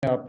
आप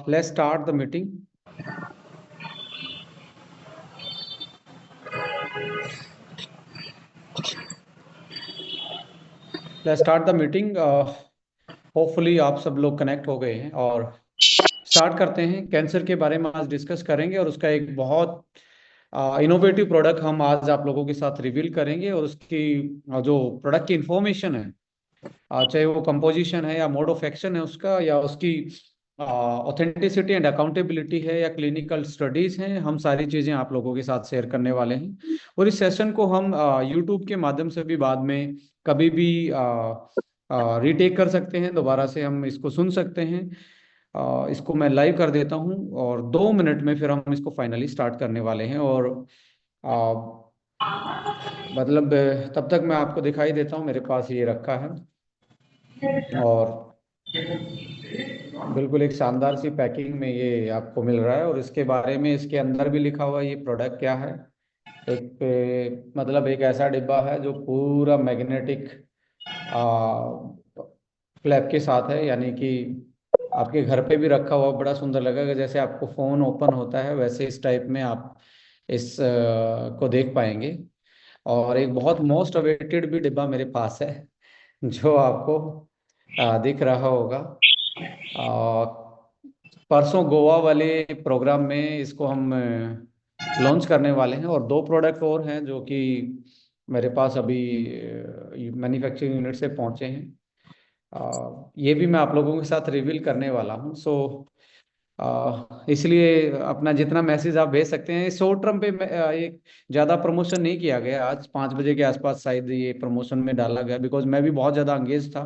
let's start the meeting. Let's start the meeting. Hopefully आप सब लोग कनेक्ट हो गए हैं और स्टार्ट करते हैं। कैंसर के बारे में आज डिस्कस करेंगे और उसका एक बहुत इनोवेटिव प्रोडक्ट हम आज आप लोगों के साथ रिवील करेंगे और उसकी जो प्रोडक्ट की इंफॉर्मेशन है, चाहे वो कंपोजिशन है या मोड ऑफ एक्शन है उसका, या उसकी ऑथेंटिसिटी एंड अकाउंटेबिलिटी है, या क्लिनिकल स्टडीज हैं, हम सारी चीज़ें आप लोगों के साथ शेयर करने वाले हैं। और इस सेशन को हम यूट्यूब के माध्यम से भी बाद में कभी भी रीटेक कर सकते हैं, दोबारा से हम इसको सुन सकते हैं। इसको मैं लाइव कर देता हूं और 2 मिनट में फिर हम इसको फाइनली स्टार्ट करने वाले हैं। और मतलब तब तक मैं आपको दिखाई देता हूं, मेरे पास ये रखा है और बिल्कुल एक शानदार सी पैकिंग में ये आपको मिल रहा है। और इसके बारे में इसके अंदर भी लिखा हुआ है ये प्रोडक्ट क्या है। एक मतलब एक ऐसा डिब्बा है जो पूरा मैग्नेटिक फ्लैप के साथ है, यानी कि आपके घर पे भी रखा हुआ बड़ा सुंदर लगेगा। जैसे आपको फोन ओपन होता है वैसे इस टाइप में आप इस को देख पाएंगे। और एक बहुत मोस्ट अवेटेड भी डिब्बा मेरे पास है जो आपको दिख रहा होगा। परसों गोवा वाले प्रोग्राम में इसको हम लॉन्च करने वाले हैं। और 2 प्रोडक्ट और हैं जो कि मेरे पास अभी मैन्युफैक्चरिंग यूनिट से पहुंचे हैं। ये भी मैं आप लोगों के साथ रिवील करने वाला हूं। इसलिए अपना जितना मैसेज आप भेज सकते हैं। शॉर्ट टर्म पे एक ज़्यादा प्रमोशन नहीं किया गया। आज 5 बजे के आसपास शायद ये प्रमोशन में डाला गया, बिकॉज मैं भी बहुत ज़्यादा अंगेज था।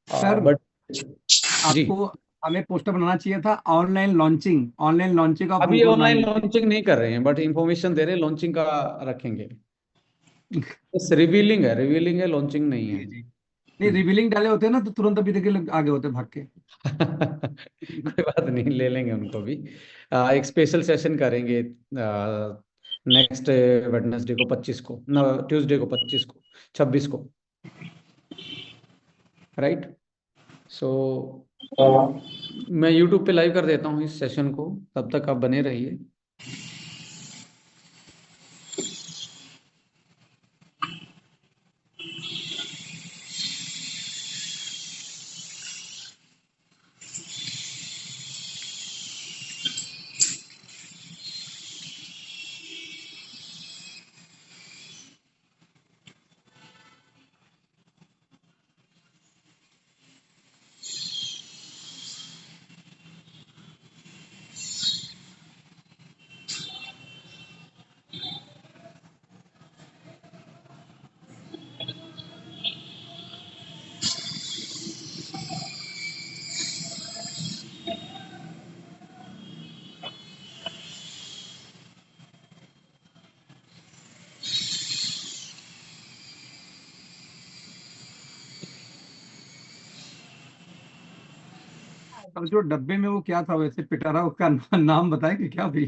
सर, बट जी, आपको हमें पोस्टर बनाना चाहिए था। ऑनलाइन लॉन्चिंग ऑफ अभी ग्लूकोज ऑनलाइन 90। लॉन्चिंग नहीं कर रहे हैं, बट इंफॉर्मेशन दे रहे हैं, लॉन्चिंग का रखेंगे। बस रिवीलिंग है, लॉन्चिंग नहीं है। जी जी। नहीं, रिवीलिंग डाले होते ना तो तुरंत अभी तक के आगे होते भाग के। कोई बात नहीं, ले लेंगे उनको भी। एक स्पेशल सेशन करेंगे नेक्स्ट वेडनेसडे को 25 को, न ट्यूसडे को 25 को, 26 को, राइट। सो मैं यूट्यूब पे लाइव कर देता हूँ इस सेशन को, तब तक आप बने रहिए। अब जो डब्बे में वो क्या था वैसे पिटारा, उसका नाम बताएं कि क्या भी।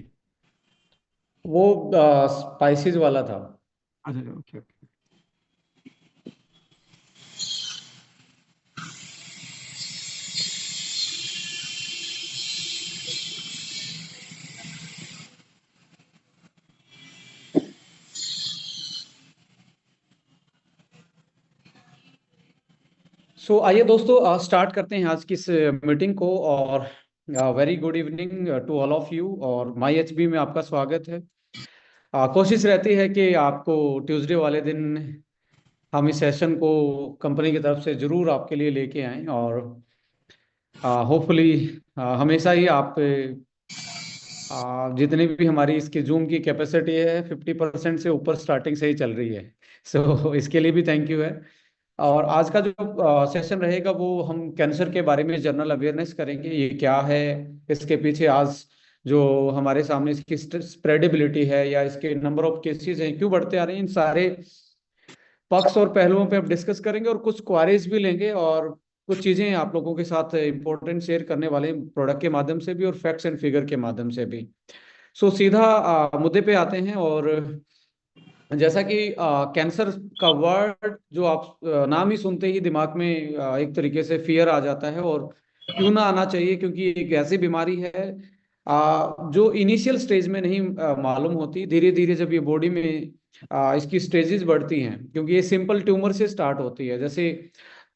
वो स्पाइसेस वाला था। अच्छा अच्छा, ओके ओके। आइए दोस्तों, स्टार्ट करते हैं आज की इस मीटिंग को। और very good evening to all of you, और माई एचबी में आपका स्वागत है। कोशिश रहती है कि आपको ट्यूसडे वाले दिन हम इस सेशन को कंपनी की तरफ से जरूर आपके लिए लेके आएं, और होपफुली हमेशा ही आप जितनी भी हमारी इसकी जूम की कैपेसिटी है 50% से ऊपर स्टार्टिंग से ही चल रही है। सो इसके लिए भी थैंक यू है। और आज का जो सेशन रहेगा वो हम कैंसर के बारे में जनरल अवेयरनेस करेंगे, ये क्या है, इसके पीछे आज जो हमारे सामने इसकी स्प्रेडेबिलिटी है या इसके नंबर ऑफ केसेस हैं क्यों बढ़ते आ रहे हैं, इन सारे पक्ष और पहलुओं पे हम डिस्कस करेंगे और कुछ क्वारीज भी लेंगे और कुछ चीजें आप लोगों के साथ इंपॉर्टेंट शेयर करने वाले हैं, प्रोडक्ट के माध्यम से भी और फैक्ट्स एंड फिगर के माध्यम से भी। सो सीधा मुद्दे पे आते हैं। और जैसा कि कैंसर का वर्ड जो आप नाम ही सुनते ही दिमाग में एक तरीके से फियर आ जाता है, और क्यों ना आना चाहिए, क्योंकि एक ऐसी बीमारी है जो इनिशियल स्टेज में नहीं मालूम होती। धीरे धीरे जब ये बॉडी में इसकी स्टेजेस बढ़ती हैं, क्योंकि ये सिंपल ट्यूमर से स्टार्ट होती है, जैसे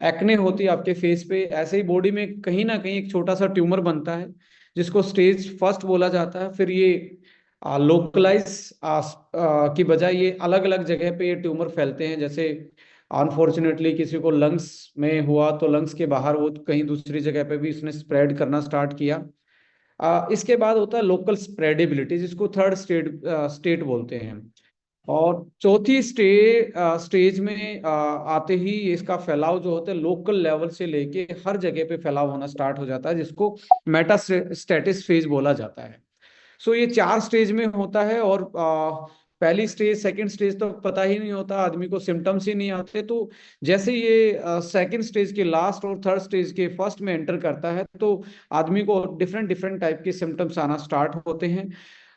एक्ने होती है आपके फेस पे, ऐसे ही बॉडी में कहीं ना कहीं एक छोटा सा ट्यूमर बनता है जिसको स्टेज फर्स्ट बोला जाता है। फिर ये लोकलाइज की बजाय ये अलग अलग जगह पे ये ट्यूमर फैलते हैं। जैसे अनफॉर्चुनेटली किसी को लंग्स में हुआ तो लंग्स के बाहर वो कहीं दूसरी जगह पे भी इसने स्प्रेड करना स्टार्ट किया। इसके बाद होता है लोकल स्प्रेडेबिलिटी, जिसको थर्ड स्टेट बोलते हैं। और चौथी स्टेज में आते ही इसका फैलाव जो होता है लोकल लेवल से लेके हर जगह पे फैलाव होना स्टार्ट हो जाता है, जिसको मेटास्टेटिस फेज बोला जाता है। सो ये 4 स्टेज में होता है। और पहली स्टेज सेकंड स्टेज तो पता ही नहीं होता, आदमी को सिम्टम्स ही नहीं आते। तो जैसे ये सेकंड स्टेज के लास्ट और थर्ड स्टेज के फर्स्ट में एंटर करता है तो आदमी को डिफरेंट डिफरेंट टाइप के सिम्टम्स आना स्टार्ट होते हैं।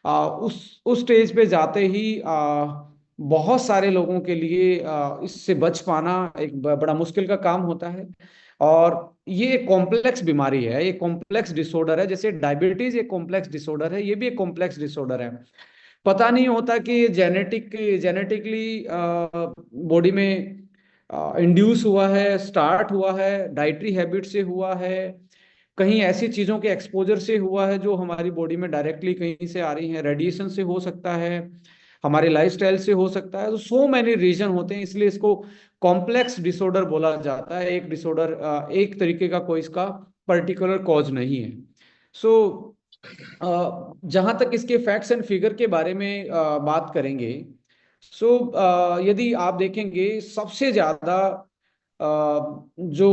उस स्टेज पे जाते ही बहुत सारे लोगों के लिए इससे बच पाना एक बड़ा मुश्किल का काम होता है। और ये एक कॉम्प्लेक्स बीमारी है, ये कॉम्प्लेक्स डिसऑर्डर है। जैसे डायबिटीज एक कॉम्प्लेक्स डिसऑर्डर है, ये भी एक कॉम्प्लेक्स डिसऑर्डर है। पता नहीं होता कि ये जेनेटिकली बॉडी में इंड्यूस हुआ है, स्टार्ट हुआ है, डाइटरी हैबिट से हुआ है, कहीं ऐसी चीजों के एक्सपोजर से हुआ है जो हमारी बॉडी में डायरेक्टली कहीं से आ रही है, रेडिएशन से हो सकता है, हमारे लाइफस्टाइल से हो सकता है। तो सो मैनी रीजन होते हैं, इसलिए इसको कॉम्प्लेक्स डिसऑर्डर बोला जाता है। एक डिसऑर्डर एक तरीके का कोई इसका पर्टिकुलर कॉज नहीं है। सो जहां तक इसके फैक्ट्स एंड फिगर के बारे में बात करेंगे, सो यदि आप देखेंगे सबसे ज्यादा जो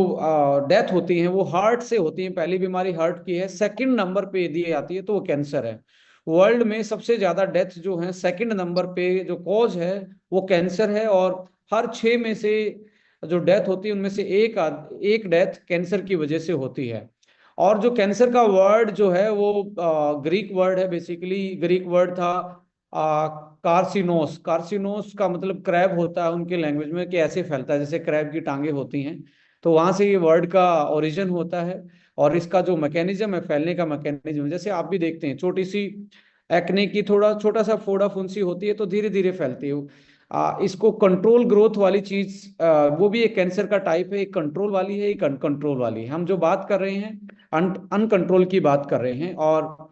डेथ होती है वो हार्ट से होती है। पहली बीमारी हार्ट की है, सेकंड नंबर पे यदि आती है तो वो कैंसर है। वर्ल्ड में सबसे ज्यादा डेथ जो है सेकंड नंबर पे जो कॉज है वो कैंसर है। और हर 6 में से जो डेथ होती है उनमें से एक डेथ कैंसर की वजह से होती है। और जो कैंसर का वर्ड जो है वो ग्रीक वर्ड है, बेसिकली ग्रीक वर्ड था कार्सिनोस। कार्सिनोस का मतलब क्रैब होता है उनके लैंग्वेज में, कि ऐसे फैलता है जैसे क्रैब की टांगे होती हैं। तो वहां से ये वर्ड का ओरिजिन होता है। और इसका जो मैकेनिज्म है, फैलने का मैकेनिज्म, जैसे आप भी देखते हैं छोटी सी एक्ने की थोड़ा छोटा सा फोड़ा फुंसी होती है तो धीरे धीरे फैलती है। इसको कंट्रोल ग्रोथ वाली चीज वो भी एक कैंसर का टाइप है, एक कंट्रोल वाली है, एक अनकंट्रोल वाली है। हम जो बात कर रहे हैं अनकंट्रोल की बात कर रहे हैं। और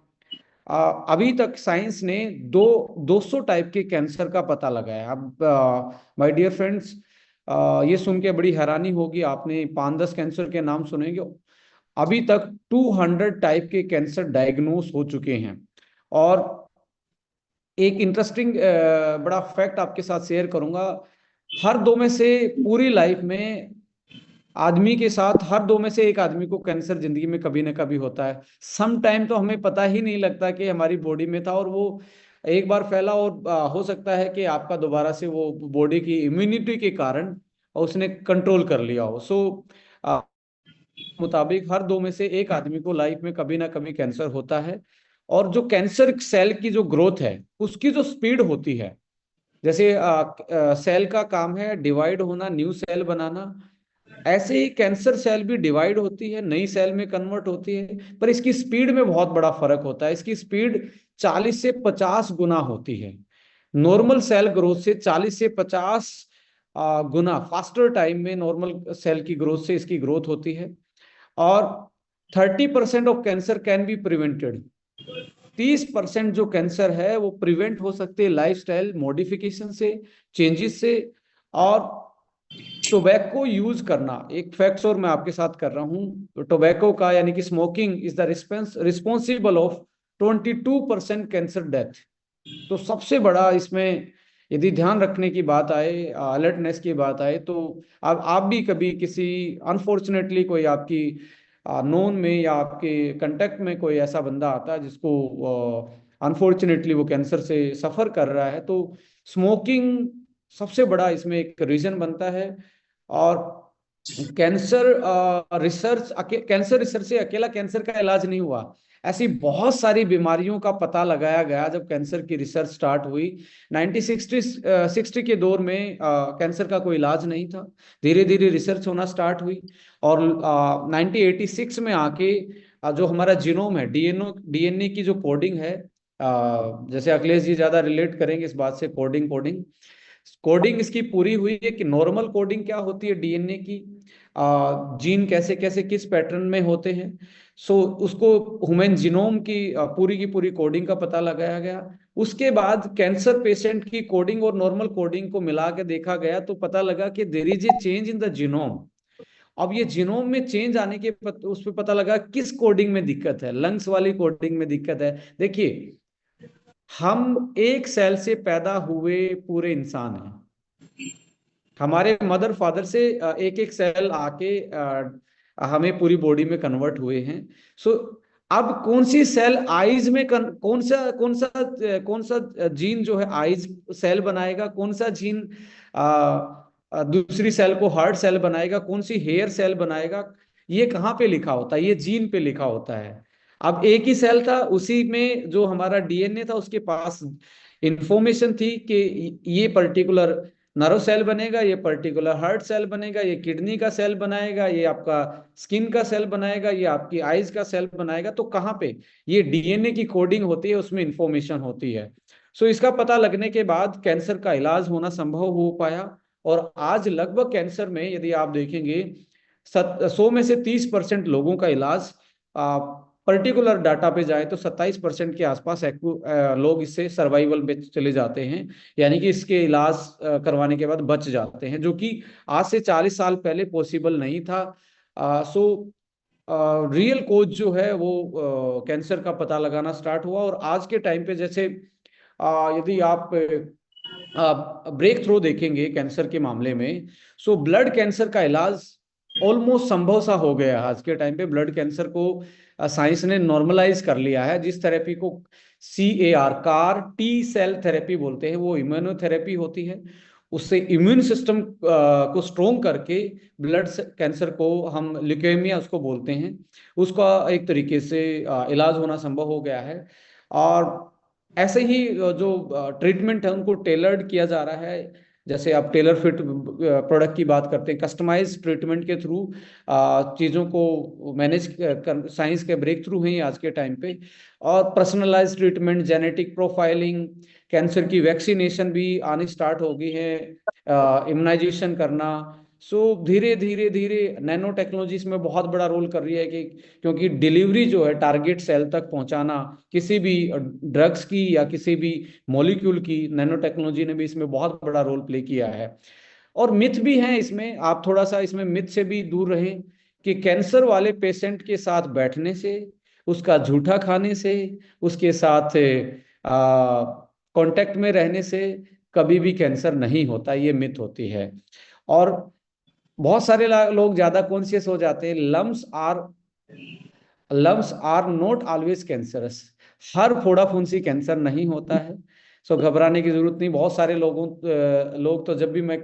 अभी तक साइंस ने 200 टाइप के कैंसर का पता लगाया। अब माय डियर फ्रेंड्स, ये सुन के बड़ी हैरानी होगी, आपने 5-10 कैंसर के नाम सुनेंगे। अभी तक 200 टाइप के कैंसर डायग्नोस हो चुके हैं। और एक इंटरेस्टिंग बड़ा फैक्ट आपके साथ शेयर करूंगा। हर दो में से पूरी लाइफ में आदमी के साथ हर दो में से एक आदमी को कैंसर जिंदगी में कभी ना कभी होता है। सम टाइम तो हमें पता ही नहीं लगता कि हमारी बॉडी में था, और वो एक बार फैला और हो सकता है कि आपका दोबारा से वो बॉडी की इम्यूनिटी के कारण उसने कंट्रोल कर लिया हो। सो मुताबिक हर दो में से एक आदमी को लाइफ में कभी ना कभी कैंसर होता है। और जो कैंसर सेल की जो ग्रोथ है उसकी जो स्पीड होती है, जैसे सेल का काम है डिवाइड होना, न्यू सेल बनाना, ऐसे ही कैंसर सेल भी डिवाइड होती है, नई सेल में कन्वर्ट होती है, पर इसकी स्पीड में बहुत बड़ा फर्क होता है। इसकी स्पीड 40 से 50 गुना होती है। नॉर्मल सेल ग्रोथ से 40 से 50 गुना फास्टर टाइम में नॉर्मल सेल की ग्रोथ से इसकी ग्रोथ होती है। और 30% of cancer can be prevented. 30% जो कैंसर है वो प्रिवेंट हो सकते हैं लाइफस्टाइल मॉडिफिकेशन से, चेंजेस से। और टोबैको यूज करना, एक फैक्ट्स और मैं आपके साथ कर रहा हूँ, तो टोबैको का यानी कि smoking is the responsible of 22% cancer death. तो सबसे बड़ा इसमें यदि ध्यान रखने की बात आए, अलर्टनेस की बात आए, तो आप भी कभी किसी अनफॉर्चुनेटली कोई आपकी नोन में या आपके कांटेक्ट में कोई ऐसा बंदा आता है जिसको अनफॉर्चुनेटली वो कैंसर से सफर कर रहा है, तो स्मोकिंग सबसे बड़ा इसमें एक रीजन बनता है। और कैंसर कैंसर रिसर्च से अकेला कैंसर का इलाज नहीं हुआ, ऐसी बहुत सारी बीमारियों का पता लगाया गया जब कैंसर की रिसर्च स्टार्ट हुई। 1960 के दौर में कैंसर का कोई इलाज नहीं था, धीरे धीरे रिसर्च होना स्टार्ट हुई। और 1986 में आके जो हमारा जीनोम है, डीएनए की जो कोडिंग है, जैसे अखिलेश जी ज्यादा रिलेट करेंगे इस बात से, कोडिंग कोडिंग कोडिंग इसकी पूरी हुई है कि नॉर्मल कोडिंग क्या होती है डीएनए की, जीन कैसे कैसे किस पैटर्न में होते हैं। सो उसको ह्यूमन जीनोम की पूरी कोडिंग का पता लगाया गया। उसके बाद कैंसर पेशेंट की कोडिंग और नॉर्मल कोडिंग को मिला के देखा गया, तो पता लगा कि there is a change in the genome. अब ये जीनोम में चेंज आने के उस पर पता लगा किस कोडिंग में दिक्कत है, लंग्स वाली कोडिंग में दिक्कत है। देखिए, हम एक सेल से पैदा हुए पूरे इंसान हैं, हमारे मदर फादर से एक एक सेल आके हमें पूरी बॉडी में कन्वर्ट हुए हैं। सो अब कौन सी सेल आईज में कौन सा जीन जो है आईज सेल बनाएगा, कौन सा जीन दूसरी सेल को हार्ट सेल बनाएगा, कौन सी हेयर सेल बनाएगा, ये कहाँ पे लिखा होता है? ये जीन पे लिखा होता है। अब एक ही सेल था, उसी में जो हमारा डीएनए था उसके पास इंफॉर्मेशन थी कि ये पर्टिकुलर नर्व सेल बनेगा, ये पर्टिकुलर हार्ट सेल बनेगा, ये किडनी का सेल बनाएगा, ये आपका स्किन का सेल बनाएगा, ये आपकी आईज का सेल बनाएगा। तो कहाँ पे ये डीएनए की कोडिंग होती है, उसमें इंफॉर्मेशन होती है। सो इसका पता लगने के बाद कैंसर का इलाज होना संभव हो पाया। और आज लगभग कैंसर में यदि आप देखेंगे 100 में से 30% लोगों का इलाज, पर्टिकुलर डाटा पे जाए तो 27% के आसपास लोग इससे सर्वाइवल में चले जाते हैं, यानी कि इसके इलाज करवाने के बाद बच जाते हैं, जो कि आज से 40 साल पहले पॉसिबल नहीं था। सो रियल कोज जो है वो कैंसर का पता लगाना स्टार्ट हुआ। और आज के टाइम पे जैसे यदि आप ब्रेक थ्रू देखेंगे कैंसर के मामले में, सो ब्लड कैंसर का इलाज ऑलमोस्ट संभव सा हो गया आज के टाइम पे। ब्लड कैंसर को साइंस ने नॉर्मलाइज कर लिया है। जिस थेरेपी को कार टी सेल थेरेपी बोलते हैं, वो इम्यूनोथेरेपी होती है। उससे इम्यून सिस्टम को स्ट्रोंग करके ब्लड कैंसर को, हम ल्यूकेमिया उसको बोलते हैं, उसका एक तरीके से इलाज होना संभव हो गया है। और ऐसे ही जो ट्रीटमेंट है उनको टेलर्ड किया जा रहा है। जैसे आप टेलर फिट प्रोडक्ट की बात करते हैं, कस्टमाइज ट्रीटमेंट के थ्रू चीज़ों को मैनेज कर, साइंस के ब्रेक थ्रू हैं आज के टाइम पे। और personalise treatment, genetic profiling, cancer की वैक्सीनेशन भी आनी स्टार्ट हो गई है, इम्यूनाइजेशन करना। सो धीरे धीरे धीरे नैनो टेक्नोलॉजी इसमें बहुत बड़ा रोल कर रही है, कि क्योंकि डिलीवरी जो है टारगेट सेल तक पहुंचाना किसी भी ड्रग्स की या किसी भी मॉलिक्यूल की, नैनो टेक्नोलॉजी ने भी इसमें बहुत बड़ा रोल प्ले किया है। और मिथ भी हैं इसमें, आप थोड़ा सा इसमें मिथ से भी दूर रहें कि कैंसर वाले पेशेंट के साथ बैठने से, उसका झूठा खाने से, उसके साथ कांटेक्ट में रहने से कभी भी कैंसर नहीं होता, ये मिथ होती है। और बहुत सारे लोग ज्यादा कॉन्शियस हो जाते हैं, lumps are not always cancerous, हर फोड़ा फुंसी कैंसर नहीं होता है। सो घबराने की जरूरत नहीं। बहुत सारे लोग तो जब भी मैं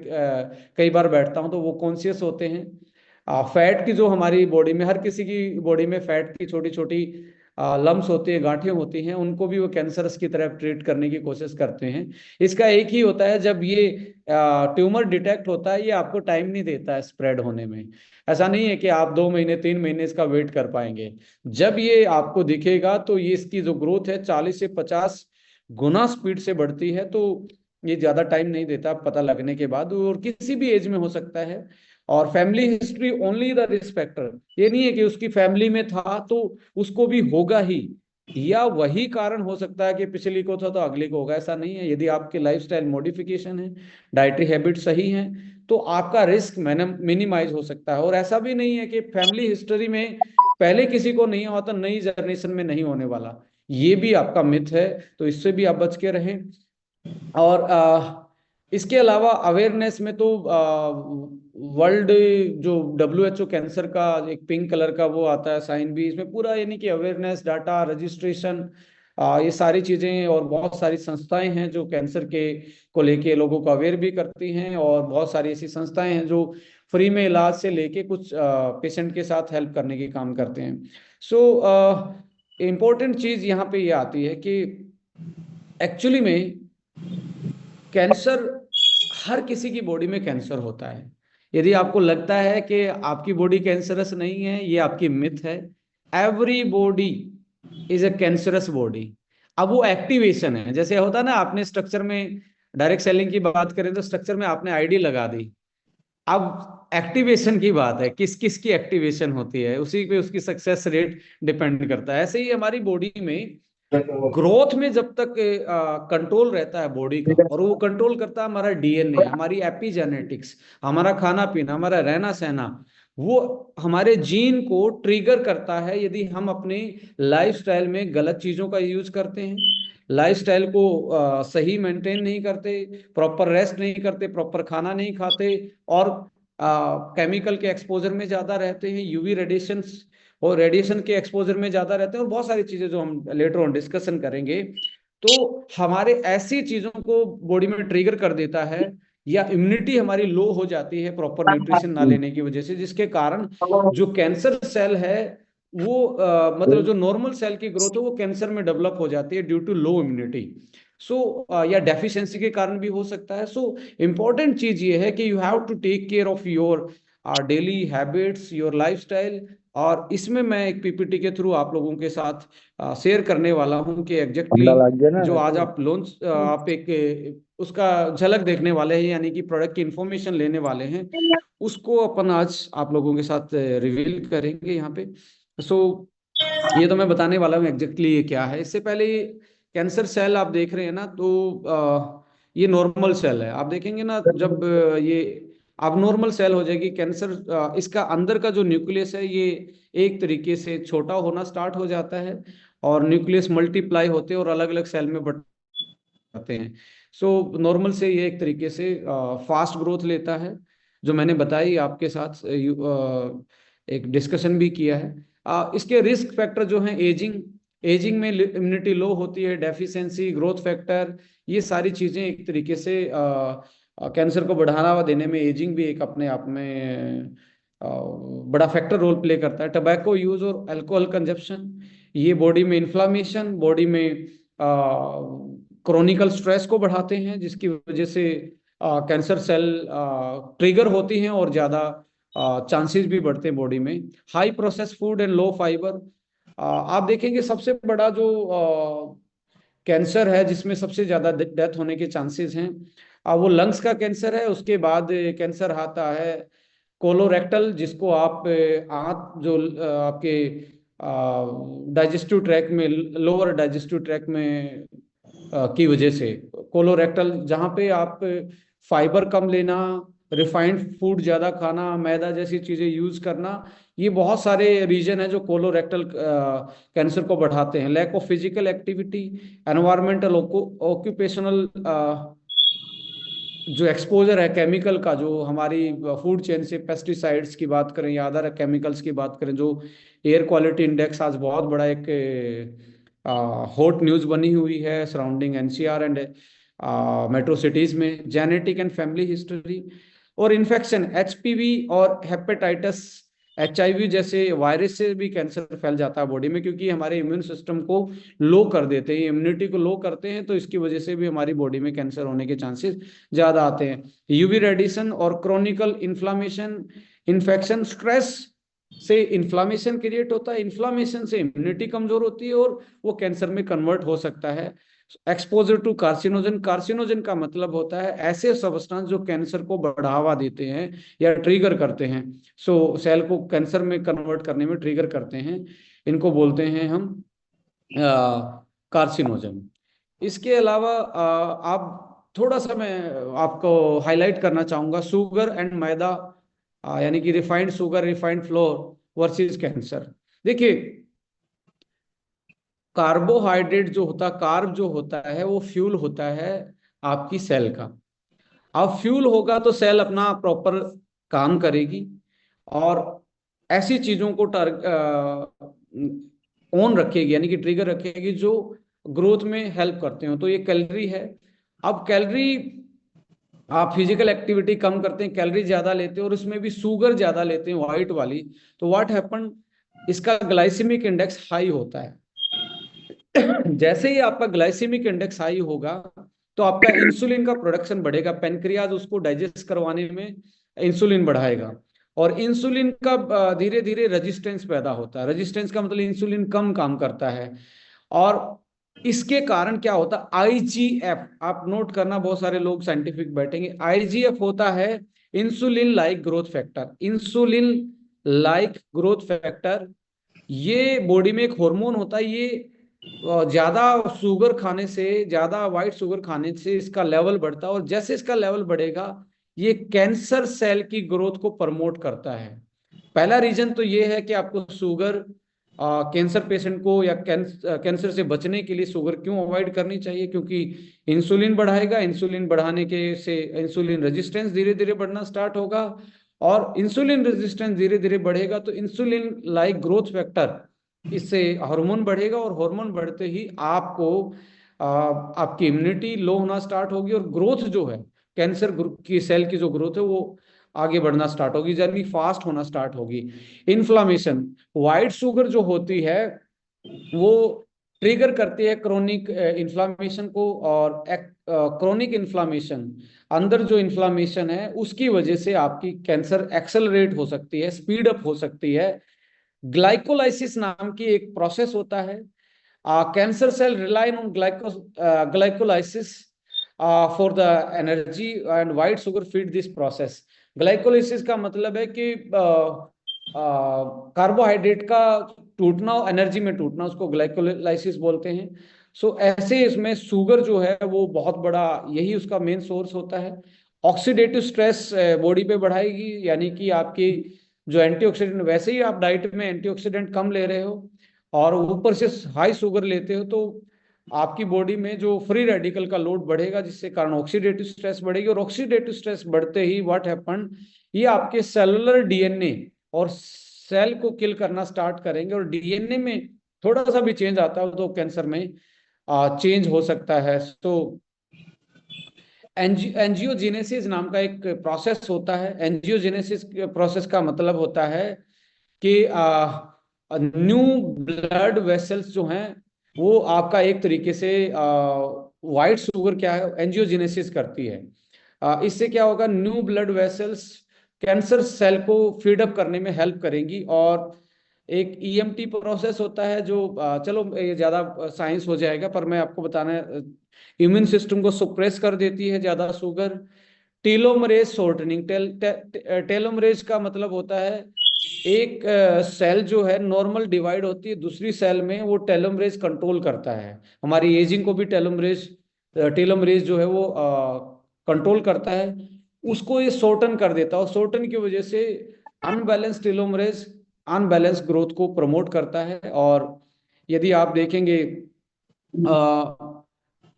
कई बार बैठता हूं तो वो कॉन्शियस होते हैं। फैट की जो हमारी बॉडी में, हर किसी की बॉडी में फैट की छोटी छोटी लम्स होती है, गांठें होती हैं, उनको भी वो कैंसरस की तरह ट्रीट करने की कोशिश करते हैं। इसका एक ही होता है, जब ये ट्यूमर डिटेक्ट होता है, ये आपको टाइम नहीं देता है स्प्रेड होने में। ऐसा नहीं है कि आप 2 महीने 3 महीने इसका वेट कर पाएंगे। जब ये आपको दिखेगा तो ये इसकी जो ग्रोथ है 40 से 50 गुना स्पीड से बढ़ती है। तो ये ज्यादा टाइम नहीं देता पता लगने के बाद, और किसी भी एज में हो सकता है। और family history only the risk factor, ये नहीं है कि उसकी फैमिली में था तो उसको भी होगा ही, या वही कारण हो सकता है कि पिछली को था तो अगली को होगा, ऐसा नहीं है। यदि आपके लाइफस्टाइल मॉडिफिकेशन है, डाइटरी हैबिट सही है, तो आपका रिस्क मिनिमाइज हो सकता है। और ऐसा भी नहीं है कि फैमिली हिस्ट्री में पहले किसी को नहीं हुआ तो नई जनरेशन में नहीं होने वाला, ये भी आपका मिथ है। तो इससे भी आप बच के रहें। और इसके अलावा अवेयरनेस में तो वर्ल्ड जो WHO कैंसर का एक पिंक कलर का वो आता है साइन भी, इसमें पूरा यानी कि अवेयरनेस डाटा रजिस्ट्रेशन, ये सारी चीजें और बहुत सारी संस्थाएं हैं जो कैंसर के को लेके लोगों को अवेयर भी करती हैं। और बहुत सारी ऐसी संस्थाएं हैं जो फ्री में इलाज से लेके कुछ पेशेंट के साथ हेल्प करने के काम करते हैं। सो इम्पोर्टेंट चीज यहाँ पे ये आती है कि एक्चुअली में कैंसर, हर किसी की बॉडी में कैंसर होता है। यदि आपको लगता है कि आपकी बॉडी कैंसरस नहीं है, ये आपकी मिथ है। Every body is a cancerous body. अब वो एक्टिवेशन है, जैसे होता है ना, आपने स्ट्रक्चर में डायरेक्ट सेलिंग की बात करें तो स्ट्रक्चर में आपने आईडी लगा दी। अब एक्टिवेशन की बात है, किस किस की एक्टिवेशन होती है, उसी पे उसकी सक्सेस रेट डिपेंड करता है। ऐसे ही हमारी बॉडी में ग्रोथ में जब तक कंट्रोल रहता है बॉडी का, और वो कंट्रोल करता है हमारा DNA, हमारी एपिजेनेटिक्स, हमारा खाना पीना, हमारा रहना सहना, वो हमारे जीन को ट्रिगर करता है यदि हम अपने लाइफस्टाइल में गलत चीजों का यूज करते हैं, लाइफस्टाइल को सही मेंटेन नहीं करते, प्रॉपर रेस्ट नहीं करते, प्रॉपर खाना नहीं खाते, और केमिकल के एक्सपोजर में ज्यादा रहते हैं, UV रेडिएशन और रेडिएशन के एक्सपोजर में ज्यादा रहते हैं, और बहुत सारी चीजें जो हम लेटर ऑन डिस्कशन करेंगे। तो हमारे ऐसी चीजों को बॉडी में ट्रिगर कर देता है, या इम्यूनिटी हमारी लो हो जाती है प्रॉपर न्यूट्रिशन ना लेने की वजह से, जिसके कारण जो कैंसर सेल है वो मतलब जो नॉर्मल सेल की ग्रोथ है वो कैंसर में डेवलप हो जाती है ड्यू टू लो इम्यूनिटी। सो या डेफिशिएंसी के कारण भी हो सकता है। सो इम्पोर्टेंट चीज ये है कि you have to take care of your daily habits, your lifestyle. और इसमें मैं एक PPT के थ्रू आप लोगों के साथ शेयर करने वाला हूं कि एग्जैक्टली ठंडा लग गया ना जो आज तो। आप लॉन्च आप एक उसका झलक देखने वाले हैं, यानी कि प्रोडक्ट की इंफॉर्मेशन लेने वाले हैं, उसको अपन आज आप लोगों के साथ रिवील करेंगे यहाँ पे। सो ये तो मैं बताने वाला हूँ एग्जैक्टली ये क्या है। इससे पहले कैंसर सेल आप देख रहे हैं ना, तो ये नॉर्मल सेल है। आप देखेंगे ना, जब ये अब नॉर्मल सेल हो जाएगी कैंसर, इसका अंदर का जो न्यूक्लियस है ये एक तरीके से छोटा होना स्टार्ट हो जाता है, और न्यूक्लियस मल्टीप्लाई होते हैं और अलग अलग सेल में बट जाते हैं। सो नॉर्मल से ये एक तरीके से फास्ट ग्रोथ लेता है, जो मैंने बताई आपके साथ एक डिस्कशन भी किया है। इसके रिस्क फैक्टर जो हैं, एजिंग, एजिंग में इम्यूनिटी लो होती है, डेफिशिएंसी, ग्रोथ फैक्टर, ये सारी चीजें एक तरीके से कैंसर को बढ़ावा देने में एजिंग भी एक अपने आप में बड़ा फैक्टर रोल प्ले करता है। टबैको यूज और अल्कोहल कंजप्शन, ये बॉडी में इंफ्लामेशन, बॉडी में क्रोनिकल स्ट्रेस को बढ़ाते हैं, जिसकी वजह से कैंसर सेल ट्रिगर होती हैं और ज़्यादा चांसेस भी बढ़ते हैं बॉडी में। High process food and low fibre, आप देखेंगे सबसे बड़ा जो कैंसर है जिसमें सबसे ज़्यादा डेथ होने के चांसेस हैं, वो लंग्स का कैंसर है। उसके बाद कैंसर आता है कोलोरेक्टल, जिसको आप आंत जो आपके डाइजेस्टिव ट्रैक में, लोअर डाइजेस्टिव ट्रैक में की वजह से कोलोरेक्टल, जहाँ पे आप फाइबर कम लेना, रिफाइंड फूड ज़्यादा खाना, मैदा जैसी चीज़ें यूज़ करना, ये बहुत सारे रीजन है जो कोलोरेक्टल कैंसर को बढ़ाते हैं। Lack of physical activity, environmental, occupational जो एक्सपोजर है केमिकल का, जो हमारी फूड चेन से पेस्टिसाइड्स की बात करें या अदर केमिकल्स की बात करें, जो एयर क्वालिटी इंडेक्स आज बहुत बड़ा एक हॉट न्यूज़ बनी हुई है surrounding NCR and metro cities में। जेनेटिक एंड फैमिली हिस्ट्री और इन्फेक्शन, HPV और हेपेटाइटिस, HIV जैसे वायरस से भी कैंसर फैल जाता है बॉडी में, क्योंकि हमारे इम्यून सिस्टम को लो कर देते हैं, इम्यूनिटी को लो करते हैं, तो इसकी वजह से भी हमारी बॉडी में कैंसर होने के चांसेस ज़्यादा आते हैं। UV रेडिएशन और क्रोनिकल इन्फ्लामेशन, इन्फेक्शन, स्ट्रेस से इन्फ्लामेशन क्रिएट होता है, इन्फ्लामेशन से इम्यूनिटी कमजोर होती है और वो कैंसर में कन्वर्ट हो सकता है। एक्सपोजर टू कार्सिनोजन, कार्सिनोजन का मतलब होता है ऐसे सब्सटेंस जो कैंसर को बढ़ावा देते हैं या ट्रिगर करते हैं, सो सेल को कैंसर में कन्वर्ट करने में ट्रिगर करते हैं, इनको बोलते हैं हम कार्सिनोजन। इसके अलावा आप थोड़ा सा मैं आपको हाईलाइट करना चाहूंगा, शुगर एंड मैदा, यानी कि refined sugar, refined floor versus cancer. देखिए, कार्बोहाइड्रेट जो होता, कार्ब जो होता है, वो फ्यूल होता है आपकी सेल का। अब फ्यूल होगा तो सेल अपना प्रॉपर काम करेगी और ऐसी चीजों को ऑन रखेगी, यानी कि ट्रिगर रखेगी जो ग्रोथ में हेल्प करते हो। तो ये कैलोरी है। अब कैलोरी, आप फिजिकल एक्टिविटी कम करते हैं, कैलोरी ज्यादा लेते हैं और उसमें भी शुगर ज्यादा लेते हैं, व्हाइट वाली, तो व्हाट हैपन, इसका ग्लाइसेमिक इंडेक्स हाई होता है। जैसे ही आपका ग्लाइसेमिक इंडेक्स हाई होगा तो आपका इंसुलिन का प्रोडक्शन बढ़ेगा, पेनक्रियाज उसको डाइजेस्ट करवाने में इंसुलिन बढ़ाएगा, और इंसुलिन का धीरे धीरे रेजिस्टेंस पैदा होता है। रेजिस्टेंस का मतलब इंसुलिन कम काम करता है, और इसके कारण क्या होता है, आईजीएफ, आप नोट करना, बहुत सारे लोग साइंटिफिक बैठेंगे, आईजीएफ होता है insulin like growth factor. Insulin like growth factor, ये बॉडी में एक हार्मोन होता है, ये ज्यादा शुगर खाने से, ज्यादा व्हाइट शुगर खाने से इसका लेवल बढ़ता है, और जैसे इसका लेवल बढ़ेगा ये कैंसर सेल की ग्रोथ को प्रमोट करता है। पहला रीजन तो ये है कि आपको शुगर, कैंसर पेशेंट को या कैंसर से बचने के लिए शुगर क्यों अवॉइड करनी चाहिए, क्योंकि इंसुलिन बढ़ाएगा, इंसुलिन बढ़ाने के से इंसुलिन रेजिस्टेंस धीरे धीरे बढ़ना स्टार्ट होगा, और इंसुलिन रेजिस्टेंस धीरे धीरे बढ़ेगा तो इंसुलिन लाइक ग्रोथ फैक्टर, इससे हार्मोन बढ़ेगा, और हार्मोन बढ़ते ही आपको आपकी इम्यूनिटी लो होना स्टार्ट होगी, और ग्रोथ जो है कैंसर की सेल की जो ग्रोथ है वो आगे बढ़ना स्टार्ट होगी, जर्नी फास्ट होना स्टार्ट होगी। इन्फ्लामेशन, व्हाइट शुगर जो होती है वो ट्रिगर करती है क्रोनिक इन्फ्लामेशन को, और क्रोनिक इन्फ्लामेशन, अंदर जो इन्फ्लामेशन है उसकी वजह से आपकी कैंसर एक्सेलरेट हो सकती है, स्पीड अप हो सकती है। ग्लाइकोलाइसिस नाम की एक प्रोसेस होता है, cancer cell rely on glycolysis for the energy, and white sugar feed this process. Glycolysis का मतलब है कि कार्बोहाइड्रेट का टूटना, एनर्जी में टूटना, उसको ग्लाइकोलाइसिस बोलते हैं। सो ऐसे इसमें शुगर जो है वो बहुत बड़ा, यही उसका मेन सोर्स होता है। ऑक्सीडेटिव स्ट्रेस बॉडी पे बढ़ाएगी, यानी कि आपकी जो एंटीऑक्सीडेंट, वैसे ही आप डाइट में एंटीऑक्सीडेंट कम ले रहे हो और ऊपर से हाई शुगर लेते हो, तो आपकी बॉडी में जो फ्री रेडिकल का लोड बढ़ेगा, जिससे कारण ऑक्सीडेटिव स्ट्रेस बढ़ेगी, और ऑक्सीडेटिव स्ट्रेस बढ़ते ही व्हाट हैपन, ये आपके सेलुलर डीएनए और सेल को किल करना स्टार्ट करेंगे, और डीएनए में थोड़ा सा भी चेंज आता है तो कैंसर में चेंज हो सकता है। तो एंजियोजेनेसिस नाम का एक प्रोसेस होता है। एंजियोजेनेसिस प्रोसेस का मतलब होता है कि न्यू ब्लड वेसल्स जो हैं वो आपका एक तरीके से, वाइट शुगर क्या है, एंजियोजेनेसिस करती है। इससे क्या होगा, new blood vessels cancer cell को फीडअप करने में हेल्प करेंगी। और एक ईएमटी प्रोसेस होता है जो, चलो ये ज्यादा साइंस हो जाएगा, पर मैं आपको बताना, इम्यून सिस्टम को सुप्रेस कर देती है ज्यादा शुगर। टेलोमरेज शॉर्टनिंग, टेलोमरेज का मतलब होता है एक सेल जो है नॉर्मल डिवाइड होती है दूसरी सेल में, वो टेलोमरेज कंट्रोल करता है। हमारी एजिंग को भी टेलोमरेज जो है वो कंट्रोल करता है, उसको ये शॉर्टन कर देता है, और शॉर्टन की वजह से अनबैलेंस टेलोमरेज अनबैलेंस ग्रोथ को प्रमोट करता है। और यदि आप देखेंगे,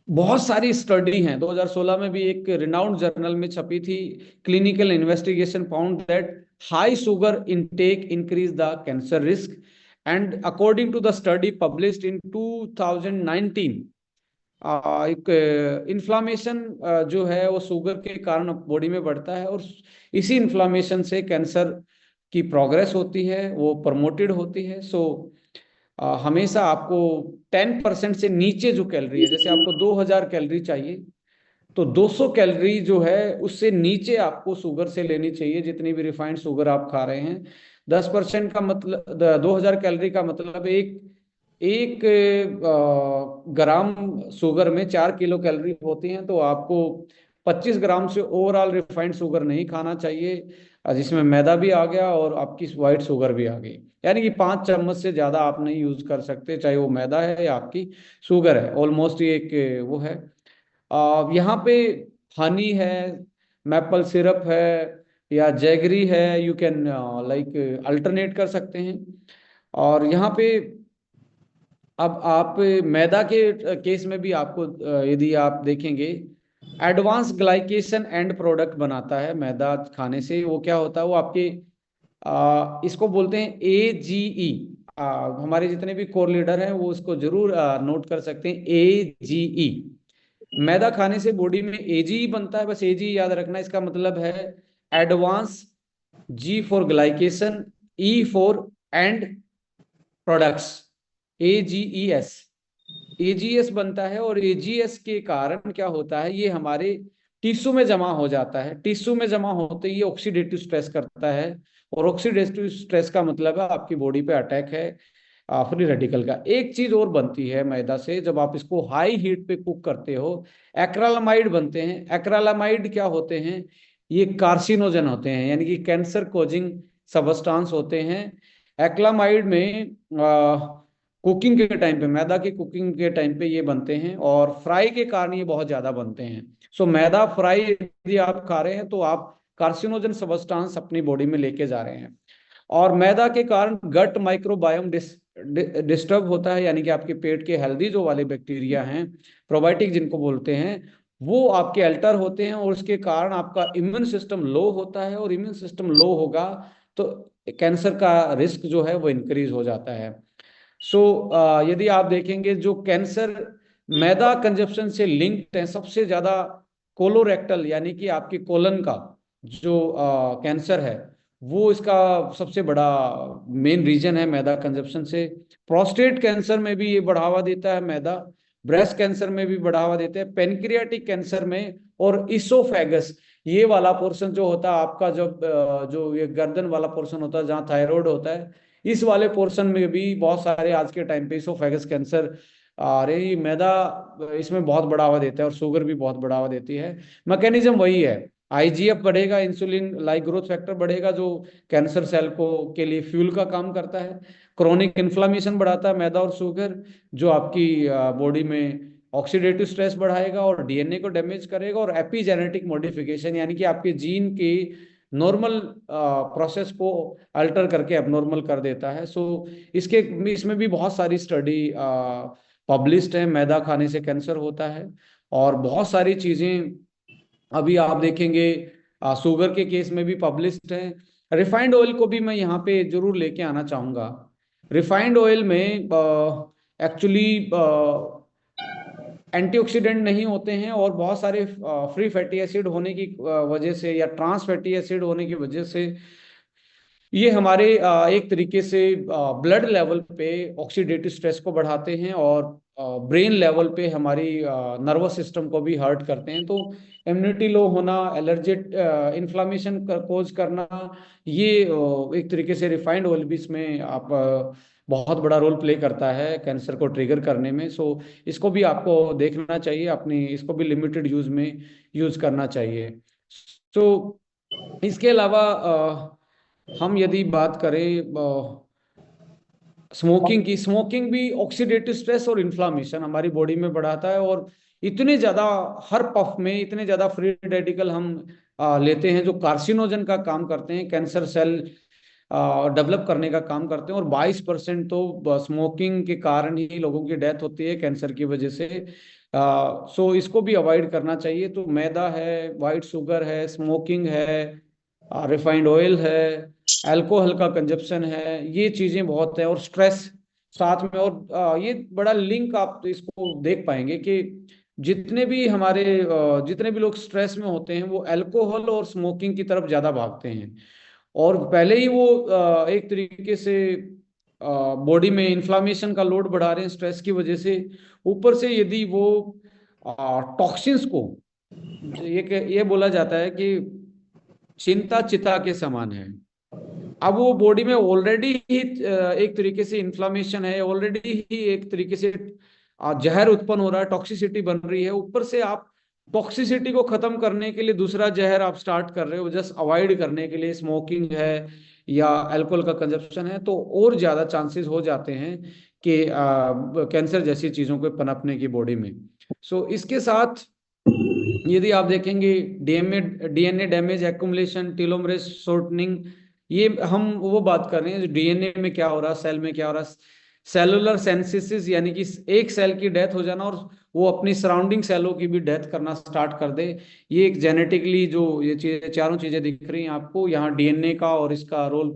बहुत सारी स्टडी हैं, 2016 में भी एक रिनाउंड जर्नल में छपी थी, clinical investigation found that high sugar intake increase the cancer risk, and according to the study published in 2019, एक इन्फ्लामेशन जो है वो शुगर के कारण बॉडी में बढ़ता है, और इसी इन्फ्लामेशन से कैंसर की प्रोग्रेस होती है, वो प्रमोटेड होती है। सो हमेशा आपको 10% से नीचे जो कैलोरी है, जैसे आपको 2000 कैलोरी चाहिए, तो 200 कैलोरी जो है उससे नीचे आपको शुगर से लेनी चाहिए, जितनी भी रिफाइंड शुगर आप खा रहे हैं। 10% का मतलब, 2000 कैलोरी का मतलब एक एक ग्राम शुगर में 4 किलो कैलोरी होती हैं, तो आपको 25 ग्राम से ओवरऑल रिफाइंड शुगर नहीं खाना चाहिए, जिसमें मैदा भी आ गया और आपकी व्हाइट शुगर भी आ गई। यानी कि 5 चम्मच से ज्यादा आप नहीं यूज कर सकते, चाहे वो मैदा है या आपकी शुगर है, ऑलमोस्ट ये एक वो है। यहाँ पे हनी है, मैपल सिरप है, या जैगरी है, यू कैन लाइक अल्टरनेट कर सकते हैं। और यहाँ पे अब आप मैदा के केस में भी आपको यदि आप देखेंगे, एडवांस ग्लाइकेशन एंड प्रोडक्ट बनाता है मैदा खाने से। वो क्या होता है, वो आपके इसको बोलते हैं AGE। हमारे जितने भी कोर लीडर हैं वो उसको जरूर नोट कर सकते हैं, AGE। मैदा खाने से बॉडी में AGE बनता है, बस AGE याद रखना। इसका मतलब है advance, G for glycation, E for and products, AGES। AGS बनता है, और एजीएस के कारण क्या होता है, ये हमारे टिश्यू में जमा हो जाता है। टिश्यू में जमा होते ही ऑक्सीडेटिव स्ट्रेस करता है, और ऑक्सीडेटिव स्ट्रेस का मतलब है आपकी बॉडी पे अटैक है फ्री रेडिकल का। एक चीज और बनती है मैदा से, जब आप इसको हाई हीट पे कुक करते हो, एक्रालामाइड बनते हैं। एक्रालामाइड क्या होते हैं, ये कार्सिनोजन होते हैं, यानी कि कैंसर कोजिंग सबस्टांस होते हैं। एक्रालामाइड में कुकिंग के टाइम पे, मैदा की कुकिंग के टाइम पे ये बनते हैं, और फ्राई के कारण ये बहुत ज्यादा बनते हैं। सो मैदा फ्राई यदि आप खा रहे हैं तो आप कार्सिनोजन सबस्टांस अपनी बॉडी में लेके जा रहे हैं। और मैदा के कारण गट माइक्रोबायोम डिस्टर्ब होता है, यानी कि आपके पेट के हेल्दी जो वाले बैक्टीरिया हैं, प्रोबायोटिक जिनको बोलते हैं, वो आपके अल्टर होते हैं, और उसके कारण आपका इम्यून सिस्टम लो होता है। और इम्यून सिस्टम लो होगा तो कैंसर का रिस्क जो है वो इंक्रीज हो जाता है। सो यदि आप देखेंगे जो कैंसर मैदा कंजप्शन से लिंक्ड है सबसे ज्यादा, कोलोरेक्टल यानी कि आपकी कोलन का जो कैंसर है, वो इसका सबसे बड़ा मेन रीजन है मैदा कंजप्शन से। प्रोस्टेट कैंसर में भी ये बढ़ावा देता है मैदा, ब्रेस्ट कैंसर में भी बढ़ावा देते हैं, पेनक्रियाटिक कैंसर में, और इसोफेगस, ये वाला पोर्शन जो होता है आपका, जब जो ये गर्दन वाला पोर्शन होता है जहाँ थायराइड होता है, इस वाले पोर्शन में भी बहुत सारे आज के टाइम पे इसोफेगस कैंसर आ रहे। ये मैदा इसमें बहुत बढ़ावा देता है, और शुगर भी बहुत बढ़ावा देती है। मैकेनिज्म वही है, IGF बढ़ेगा, इंसुलिन लाइक ग्रोथ फैक्टर बढ़ेगा, जो कैंसर सेल को के लिए फ्यूल का काम करता है। क्रोनिक इन्फ्लामेशन बढ़ाता है मैदा और शुगर, जो आपकी बॉडी में ऑक्सीडेटिव स्ट्रेस बढ़ाएगा और DNA को डैमेज करेगा। और एपिजेनेटिक मॉडिफिकेशन, यानी कि आपके जीन के नॉर्मल प्रोसेस को अल्टर करके एबनॉर्मल कर देता है। सो इसके इसमें भी बहुत सारी स्टडी पब्लिश्ड है, मैदा खाने से कैंसर होता है। और बहुत सारी चीजें अभी आप देखेंगे शुगर के केस में भी पब्लिश्ड है। रिफाइंड ऑयल को भी मैं यहाँ पे जरूर लेके आना चाहूंगा। रिफाइंड ऑयल में एक्चुअली एंटीऑक्सीडेंट नहीं होते हैं, और बहुत सारे फ्री फैटी एसिड होने की वजह से, या ट्रांस फैटी एसिड होने की वजह से, ये हमारे एक तरीके से ब्लड लेवल पे ऑक्सीडेटिव स्ट्रेस को बढ़ाते हैं, और ब्रेन लेवल पे हमारी नर्वस सिस्टम को भी हर्ट करते हैं। तो इम्यूनिटी लो होना, एलर्जिक इन्फ्लामेशन कोज करना, ये एक तरीके से रिफाइंड ऑयल भी इसमें आप बहुत बड़ा रोल प्ले करता है कैंसर को ट्रिगर करने में। सो इसको भी आपको देखना चाहिए, अपनी इसको भी लिमिटेड यूज में यूज करना चाहिए। तो इसके अलावा हम यदि बात करें स्मोकिंग की, स्मोकिंग भी ऑक्सीडेटिव स्ट्रेस और इन्फ्लामेशन हमारी बॉडी में बढ़ाता है। और इतने ज्यादा हर पफ में इतने ज्यादा फ्री रेडिकल हम लेते हैं, जो कार्सिनोजन का काम करते हैं, कैंसर सेल डेवलप करने का काम करते हैं। और 22% तो स्मोकिंग के कारण ही लोगों की डेथ होती है कैंसर की वजह से। सो इसको भी अवॉइड करना चाहिए। तो मैदा है, वाइट शुगर है, स्मोकिंग है, रिफाइंड ऑयल है, अल्कोहल का कंजप्शन है, ये चीजें बहुत है, और स्ट्रेस साथ में। और ये बड़ा लिंक आप इसको देख पाएंगे कि जितने भी हमारे जितने भी लोग स्ट्रेस में होते हैं, वो अल्कोहल और स्मोकिंग की तरफ ज्यादा भागते हैं। और पहले ही वो एक तरीके से बॉडी में इन्फ्लामेशन का लोड बढ़ा रहे हैं स्ट्रेस की वजह से। ऊपर से यदि वो टॉक्सिन्स को, ये बोला जाता है कि चिंता चिता के समान है। अब वो बॉडी में ऑलरेडी ही एक तरीके से इन्फ्लामेशन है, ऑलरेडी ही एक तरीके से जहर उत्पन्न हो रहा है, टॉक्सिसिटी बन रही है। ऊपर से आप टॉक्सिसिटी को खत्म करने के लिए दूसरा जहर आप स्टार्ट कर रहे हो, जस्ट अवॉइड करने के लिए, स्मोकिंग है या अल्कोहल का कंजप्शन है, तो और ज्यादा चांसेस हो जाते हैं कि कैंसर जैसी चीजों को पनपने की बॉडी में। सो इसके साथ यदि आप देखेंगे DNA damage, accumulation, telomerase shortening, ये हम वो बात कर रहे हैं जो डीएनए में क्या हो रहा है, सेल में क्या हो रहा है। सेलुलर सेंसिसिस यानी कि एक सेल की डेथ हो जाना और वो अपनी सराउंडिंग सेलों की भी डेथ करना स्टार्ट कर दे। ये एक जेनेटिकली जो ये चीजें, चारों चीजें दिख रही हैं आपको यहाँ, डीएनए का और इसका रोल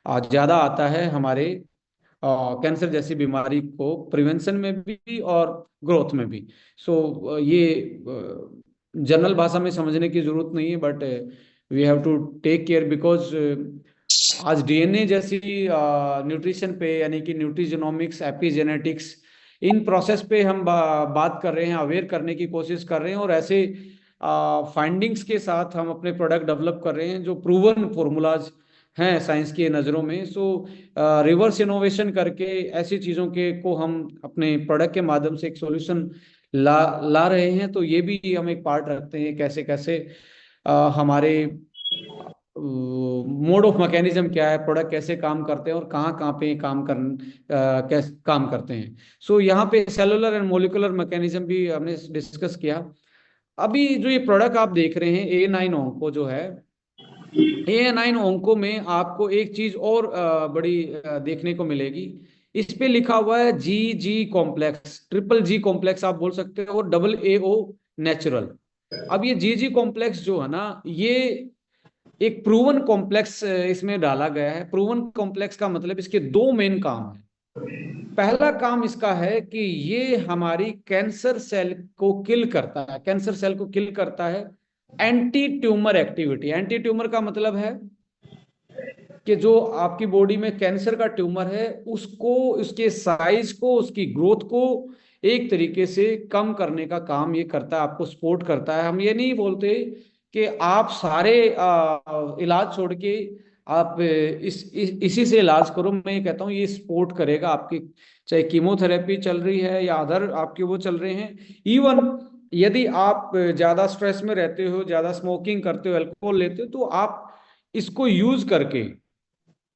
ज्यादा आता है हमारे कैंसर जैसी बीमारी को प्रिवेंशन में भी और ग्रोथ में भी। सो ये जनरल भाषा में समझने की जरूरत नहीं है, but we have to take care because आज डीएनए जैसी न्यूट्रिशन पे यानी कि न्यूट्रिजेनोमिक्स, एपिजेनेटिक्स, इन प्रोसेस पे हम बात कर रहे हैं, अवेयर करने की कोशिश कर रहे हैं, और ऐसे फाइंडिंग्स के साथ हम अपने प्रोडक्ट डेवलप कर रहे हैं जो प्रूवन फॉर्मूलाज हैं साइंस की नज़रों में। सो रिवर्स इनोवेशन करके ऐसी चीज़ों के को हम अपने प्रोडक्ट के माध्यम से एक सॉल्यूशन ला ला रहे हैं। तो ये भी हम एक पार्ट रखते हैं कैसे कैसे हमारे मोड ऑफ मैकेनिज्म क्या है, प्रोडक्ट कैसे काम करते हैं और कहाँ कहाँ पे कैसे काम करते हैं। सो यहाँ पे सेलुलर एंड मोलिकुलर मैकेनिज्म भी हमने डिस्कस किया। अभी जो ये प्रोडक्ट आप देख रहे हैं A9 ओंको जो है, A9 ओंको में आपको एक चीज और बड़ी देखने को मिलेगी। इस पे लिखा हुआ है GG complex, triple G complex आप बोल सकते हो, और AA O नेचुरल। अब ये GG कॉम्प्लेक्स जो है ना, ये एक प्रूवन कॉम्प्लेक्स इसमें डाला गया है। प्रूवन कॉम्प्लेक्स का मतलब इसके दो मेन काम है। पहला काम इसका है कि ये हमारी कैंसर सेल को किल करता है, कैंसर सेल को किल करता है। Anti tumour activity, anti tumour का मतलब है कि जो आपकी बॉडी में कैंसर का ट्यूमर है उसको, उसके साइज को, उसकी ग्रोथ को एक तरीके से कम करने का काम ये करता है, आपको सपोर्ट करता है। हम ये नहीं बोलते कि आप सारे इलाज छोड़ के आप इसी से इलाज करो। मैं ये कहता हूँ ये सपोर्ट करेगा आपकी, चाहे कीमोथेरेपी चल रही है या अदर आपके वो चल रहे हैं। इवन यदि आप ज्यादा स्ट्रेस में रहते हो, ज्यादा स्मोकिंग करते हो, अल्कोहल लेते हो, तो आप इसको यूज करके,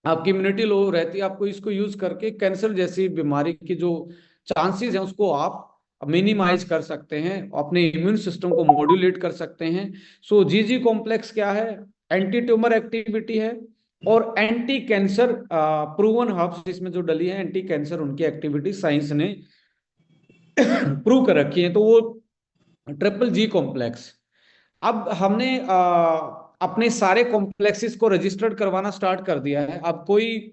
आपकी इम्यूनिटी लो रहती है, आपको इसको यूज करके कैंसर जैसी बीमारी की जो चांसेस हैं उसको आप मिनिमाइज कर सकते हैं, अपने इम्यून सिस्टम को मॉड्यूलेट कर सकते हैं। सो जीजी कॉम्प्लेक्स क्या है? एंटी ट्यूमर एक्टिविटी है और एंटी कैंसर प्रूवन हब्स इसमें जो डली है, एंटी कैंसर उनकी एक्टिविटी साइंस ने प्रूव कर रखी है। तो वो ट्रिपल जी कॉम्प्लेक्स, अब हमने अपने सारे कॉम्प्लेक्सेस को रजिस्टर्ड करवाना स्टार्ट कर दिया है। अब कोई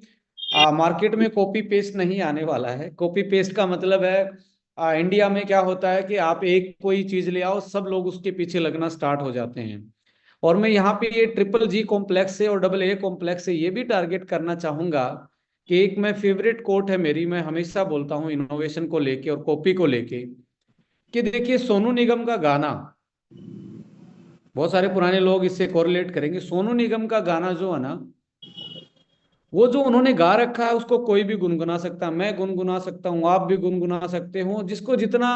मार्केट में कॉपी पेस्ट नहीं आने वाला है। कॉपी पेस्ट का मतलब है इंडिया में क्या होता है कि आप एक कोई चीज ले आओ, सब लोग उसके पीछे लगना स्टार्ट हो जाते हैं। और मैं यहाँ पे ये ट्रिपल जी कॉम्प्लेक्स से और डबल ए कॉम्प्लेक्स से ये भी टारगेट करना चाहूंगा कि एक मैं फेवरेट कोट है मेरी, मैं हमेशा बोलता हूँ इनोवेशन को लेके और कॉपी को लेके, कि देखिए सोनू निगम का गाना, बहुत सारे पुराने लोग इससे कोरिलेट करेंगे, सोनू निगम का गाना जो है ना, वो जो उन्होंने गा रखा है उसको कोई भी गुनगुना सकता है, मैं गुनगुना सकता हूँ, आप भी गुनगुना सकते हो। जिसको जितना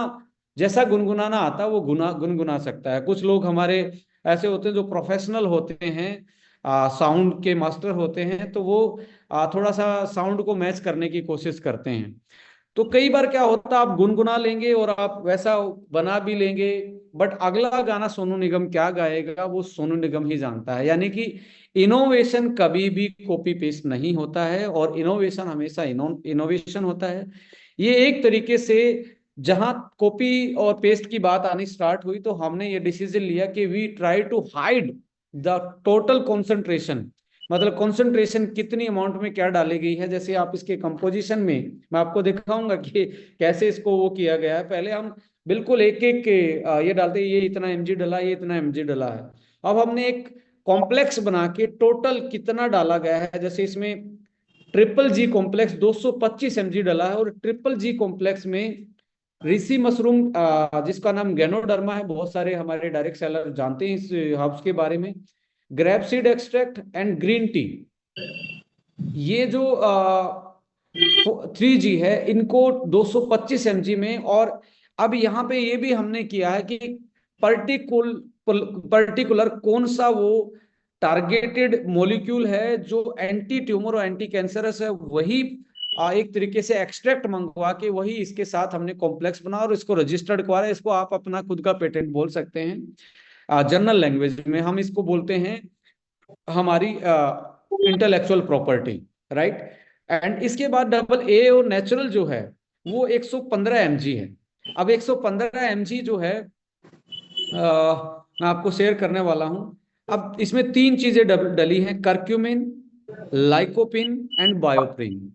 जैसा गुनगुनाना आता है वो गुनगुना सकता है। कुछ लोग हमारे ऐसे होते हैं जो प्रोफेशनल होते हैं, साउंड के मास्टर होते हैं, तो वो थोड़ा सा साउंड को मैच करने की कोशिश करते हैं। तो कई बार क्या होता है, आप गुनगुना लेंगे और आप वैसा बना भी लेंगे, बट अगला गाना सोनू निगम क्या गाएगा वो सोनू निगम ही जानता है। यानी कि इनोवेशन कभी भी कॉपी पेस्ट नहीं होता है, और इनोवेशन हमेशा इनोवेशन होता है। ये एक तरीके से जहां कॉपी और पेस्ट की बात आनी स्टार्ट हुई, तो हमने ये डिसीजन लिया कि we try to hide the total concentration, मतलब कंसंट्रेशन कितनी अमाउंट में क्या डाली गई है। जैसे आप इसके कंपोजिशन में मैं आपको दिखाऊंगा कि कैसे इसको वो किया गया है। पहले हम बिल्कुल एक एक ये डालते हैं, ये इतना mg डला, ये इतना mg डला है। अब हमने एक कॉम्प्लेक्स बना के टोटल कितना डाला गया है, जैसे इसमें ट्रिपल जी कॉम्प्लेक्स 225 mg डला है, और ट्रिपल जी कॉम्प्लेक्स में ऋषि मशरूम जिसका नाम गैनोडर्मा है, बहुत सारे हमारे डायरेक्ट सेलर जानते हैं इस हर्ब्स के बारे में, grape seed extract and green tea, ये जो 3G है, इनको 225 mg में। और अब यहाँ पे ये भी हमने किया है कि पर्टिकुलर कौन सा वो टारगेटेड मॉलिक्यूल है जो एंटी ट्यूमर और एंटी कैंसरस है, वही एक तरीके से एक्सट्रैक्ट मंगवा के वही इसके साथ हमने कॉम्प्लेक्स बना और इसको रजिस्टर्ड करवा रहे हैं। इसको आप अपना खुद का पेटेंट बोल सकते हैं। जनरल लैंग्वेज में हम इसको बोलते हैं हमारी इंटेलेक्चुअल प्रॉपर्टी, राइट। एंड इसके बाद डबल ए और नेचुरल जो है वो 115 mg है। अब 115 mg जो है मैं आपको शेयर करने वाला हूं। अब इसमें तीन चीजें डली हैं, curcumin, lycopene and bioperine.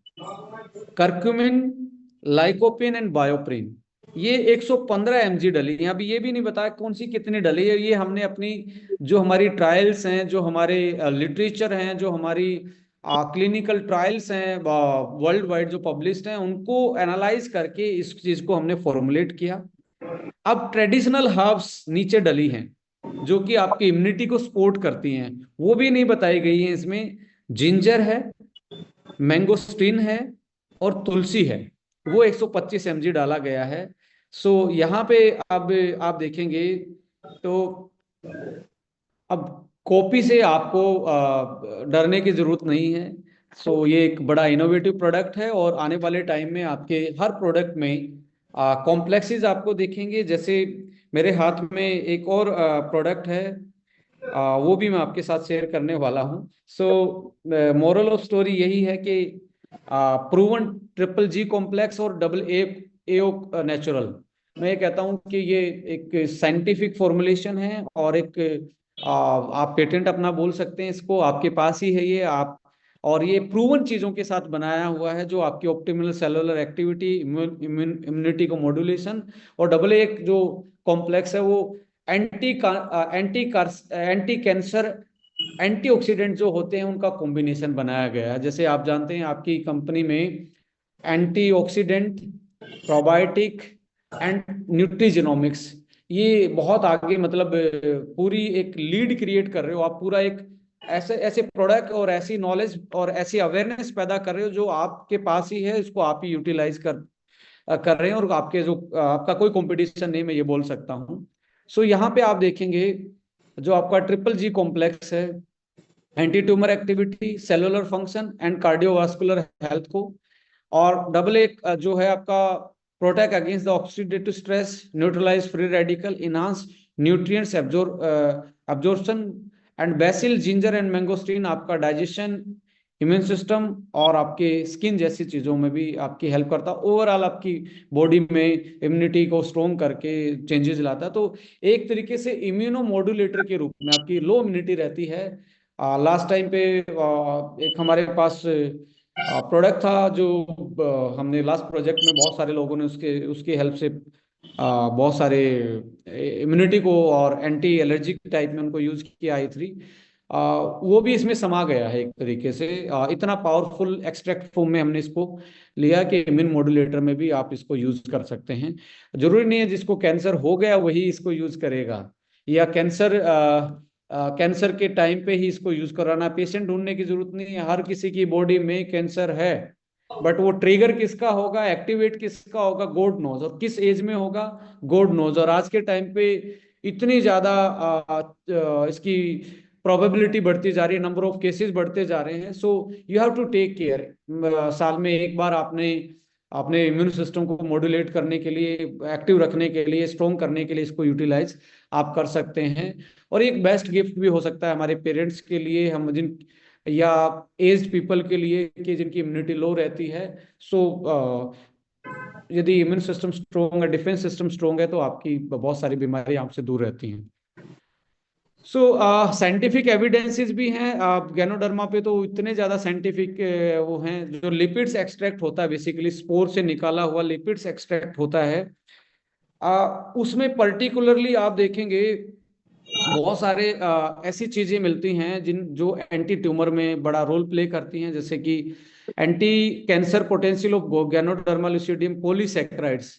Curcumin, lycopene and bioperine, ये 115 mg डली है। अभी ये भी नहीं बताया कौन सी कितनी डली है, ये हमने अपनी जो हमारी ट्रायल्स हैं, जो हमारे लिटरेचर हैं, जो हमारी क्लिनिकल ट्रायल्स हैं वर्ल्ड वाइड जो पब्लिश्ड हैं, उनको एनालाइज करके इस चीज को हमने फॉर्मुलेट किया। अब ट्रेडिशनल हर्ब्स नीचे डली हैं जो कि आपकी इम्यूनिटी को सपोर्ट करती हैं, वो भी नहीं बताई गई है इसमें। जिंजर है, मैंगोस्टीन है और तुलसी है, वो 125 mg डाला गया है। सो यहाँ पे अब आप देखेंगे तो अब कॉपी से आपको डरने की जरूरत नहीं है। सो ये एक बड़ा इनोवेटिव प्रोडक्ट है और आने वाले टाइम में आपके हर प्रोडक्ट में कॉम्प्लेक्सेस आपको देखेंगे। जैसे मेरे हाथ में एक और प्रोडक्ट है, वो भी मैं आपके साथ शेयर करने वाला हूँ। सो मोरल ऑफ स्टोरी यही है कि प्रूवन ट्रिपल जी कॉम्प्लेक्स और डबल ए एओ नेचुरल, मैं ये कहता हूँ कि ये एक साइंटिफिक फॉर्मुलेशन है और एक आप पेटेंट अपना बोल सकते हैं इसको, आपके पास ही है ये आप। और ये प्रूवन चीजों के साथ बनाया हुआ है जो आपकी ऑप्टिमल सेलुलर एक्टिविटी, इम्यूनिटी को मॉड्यूलेशन, और डबल एक जो कॉम्प्लेक्स है वो anti anti anti cancer, antioxidant जो होते हैं उनका कॉम्बिनेशन बनाया गया है। जैसे आप जानते हैं आपकी कंपनी में एंटीऑक्सीडेंट, प्रोबायोटिक एंड न्यूट्रीजिनोमिक्स, ये बहुत आगे मतलब पूरी एक लीड क्रिएट कर रहे हो आप। पूरा एक ऐसे ऐसे प्रोडक्ट और ऐसी नॉलेज और ऐसी अवेयरनेस पैदा कर रहे हो जो आपके पास ही है, इसको आप ही यूटिलाइज कर रहे हैं और आपके जो आपका कोई कंपटीशन नहीं, मैं ये बोल सकता हूँ। सो यहाँ पे आप देखेंगे जो आपका ट्रिपल जी कॉम्प्लेक्स है, anti tumour activity, cellular function and cardiovascular health को, और डबल एक जो है आपका protect against the oxidative stress, neutralise free radical, enhance nutrients absorption and basil, ginger and mangosteen आपका डाइजेशन, इम्यून सिस्टम और आपके स्किन जैसी चीजों में भी आपकी हेल्प करता है। ओवरऑल आपकी बॉडी में इम्यूनिटी को स्ट्रोंग करके चेंजेस लाता है। तो एक तरीके से इम्यूनो मॉड्यूलेटर के रूप में आपकी लो इम्यूनिटी रहती है। लास्ट टाइम पे एक हमारे पास प्रोडक्ट था जो हमने लास्ट प्रोजेक्ट में बहुत सारे लोगों ने उसके उसकी हेल्प से बहुत सारे इम्यूनिटी को और एंटी एलर्जिक टाइप में उनको यूज किया i3, वो भी इसमें समा गया है एक तरीके से। इतना पावरफुल एक्सट्रैक्ट फॉर्म में हमने इसको लिया कि इम्यून मॉड्यूलेटर में भी आप इसको यूज कर सकते हैं। जरूरी नहीं है जिसको कैंसर हो गया वही इसको यूज करेगा, या कैंसर के टाइम पे ही इसको यूज कराना। पेशेंट ढूंढने की जरूरत नहीं है, हर किसी की बॉडी में कैंसर है, बट वो ट्रिगर किसका होगा, एक्टिवेट किसका होगा, गॉड नोज, और किस एज में होगा, गॉड नोज। और आज के टाइम पे इतनी ज्यादा इसकी प्रोबेबिलिटी बढ़ती जा रही है, नंबर ऑफ केसेस बढ़ते जा रहे हैं। So you have to take care. साल में एक बार आपने अपने इम्यून सिस्टम को मॉड्यूलेट करने के लिए, एक्टिव रखने के लिए, स्ट्रॉन्ग करने के लिए इसको यूटिलाइज आप कर सकते हैं। और एक बेस्ट गिफ्ट भी हो सकता है हमारे पेरेंट्स के लिए, हम जिन या एज्ड पीपल के लिए कि जिनकी इम्यूनिटी लो रहती है। सो यदि इम्यून सिस्टम स्ट्रॉन्ग है, डिफेंस सिस्टम स्ट्रॉन्ग है, तो आपकी बहुत सारी बीमारियां आपसे दूर रहती हैं। सो साइंटिफिक एविडेंसेस भी हैं। गैनोडर्मा पे तो इतने ज्यादा साइंटिफिक वो हैं। जो लिपिड्स एक्सट्रैक्ट होता है, बेसिकली स्पोर से निकाला हुआ लिपिड्स एक्सट्रैक्ट होता है, उसमें पर्टिकुलरली आप देखेंगे बहुत सारे ऐसी चीजें मिलती हैं जिन जो एंटी ट्यूमर में बड़ा रोल प्ले करती हैं, जैसे कि anti cancer potential of ganoderma lucidum polysaccharides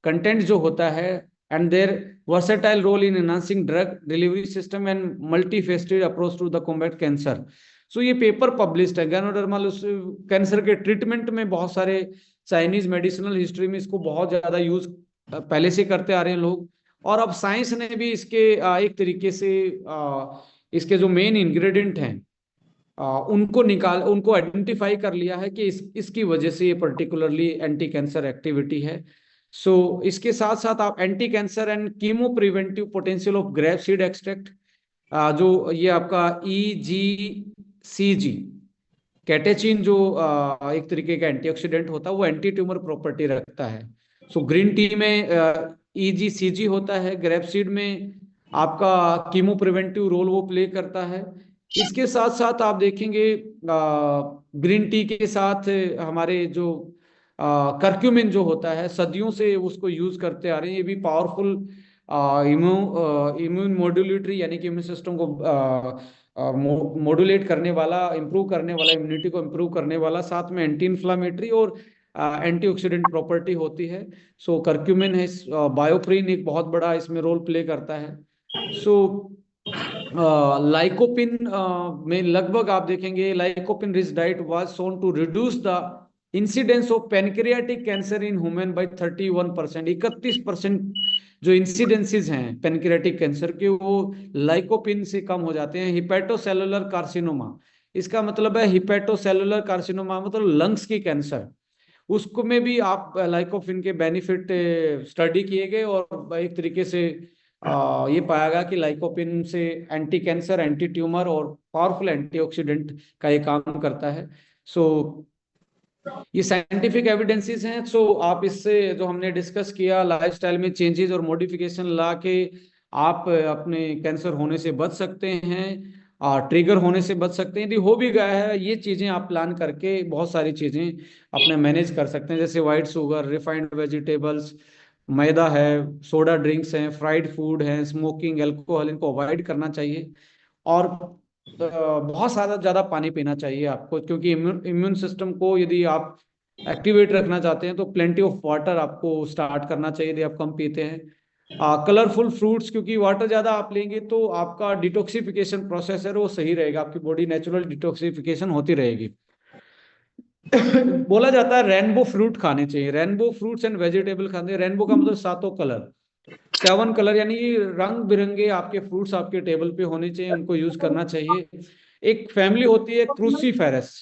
content जो होता है, and their versatile role in enhancing drug delivery system and multifaceted approach to the combat cancer. So ये पेपर पब्लिश्ड है। गैनोडर्मल कैंसर के ट्रीटमेंट में बहुत सारे चाइनीज मेडिसिनल हिस्ट्री में इसको बहुत ज्यादा यूज पहले से करते आ रहे हैं लोग, और अब साइंस ने भी इसके एक तरीके से इसके जो मेन इंग्रेडिएंट हैं उनको आइडेंटिफाई कर लिया है कि इसकी वजह से ये पर्टिकुलरली एंटी कैंसर एक्टिविटी है। सो इसके साथ साथ आप anti cancer and chemo preventive potential of grape seed extract, जो ये आपका EGCG कैटेचिन, जो एक तरीके का एंटीऑक्सीडेंट होता है, वो एंटी ट्यूमर प्रॉपर्टी रखता है। सो ग्रीन टी में EGCG होता है, ग्रेप सीड में आपका कीमो प्रिवेंटिव रोल वो प्ले करता है। इसके साथ साथ आप देखेंगे ग्रीन टी के साथ हमारे जो करक्यूमिन जो होता है, सदियों से उसको यूज करते आ रहे हैं। ये भी पावरफुल इम्यून मॉड्यूलेटरी, यानी कि इम्यून सिस्टम को मॉड्यूलेट करने वाला, इंप्रूव करने वाला, इम्यूनिटी को इंप्रूव करने वाला, साथ में एंटी इन्फ्लामेटरी और एंटीऑक्सीडेंट प्रॉपर्टी होती है। सो करक्यूमिन है, बायोप्रिन एक बहुत बड़ा इसमें रोल प्ले करता है। सो लाइकोपिन में लगभग आप देखेंगे lycopene rich diet was shown to reduce the incidence of pancreatic cancer in human by 31%। 31% जो इंसिडेंसेस हैं पेनक्रियाटिक कैंसर के, वो लाइकोपिन से कम हो जाते हैं। हिपेटोसेलुलर कार्सिनोमा, इसका मतलब है हिपेटोसेलुलर कार्सिनोमा मतलब लंग्स की कैंसर, उसको में भी आप लाइकोपिन के बेनिफिट स्टडी किए गए और एक तरीके से ये पाया गया कि लाइकोपिन से एंटी कैंसर, एंटी ट्यूमर और पावरफुल एंटीऑक्सीडेंट का ये काम करता है। सो ये साइंटिफिक एविडेंसेस हैं। सो आप इससे जो हमने डिस्कस किया, लाइफस्टाइल में चेंजेस और मॉडिफिकेशन ला के आप अपने कैंसर होने से बच सकते हैं, ट्रिगर होने से बच सकते हैं। यदि हो भी गया है, ये चीजें आप प्लान करके बहुत सारी चीजें अपने मैनेज कर सकते हैं, जैसे वाइट शुगर, रिफाइंड वेजिटेबल्स, मैदा है, सोडा ड्रिंक्स हैं, फ्राइड फूड है, स्मोकिंग, अल्कोहल, इनको अवॉइड करना चाहिए। और बहुत सारा ज्यादा पानी पीना चाहिए आपको, क्योंकि इम्यून सिस्टम को यदि आप एक्टिवेट रखना चाहते हैं तो प्लेंटी ऑफ वाटर आपको स्टार्ट करना चाहिए यदि आप कम पीते हैं। कलरफुल फ्रूट्स, क्योंकि वाटर ज्यादा आप लेंगे तो आपका डिटॉक्सिफिकेशन प्रोसेस है वो सही रहेगा, आपकी बॉडी नेचुरल डिटॉक्सिफिकेशन होती रहेगी। बोला जाता है रेनबो फ्रूट खाने चाहिए, रेनबो फ्रूट्स एंड वेजिटेबल खाने। रेनबो का मतलब सातों कलर, 7 कलर, यानी रंग बिरंगे आपके फ्रूट्स आपके टेबल पे होने चाहिए, उनको यूज करना चाहिए। एक फैमिली होती है क्रूसीफेरस,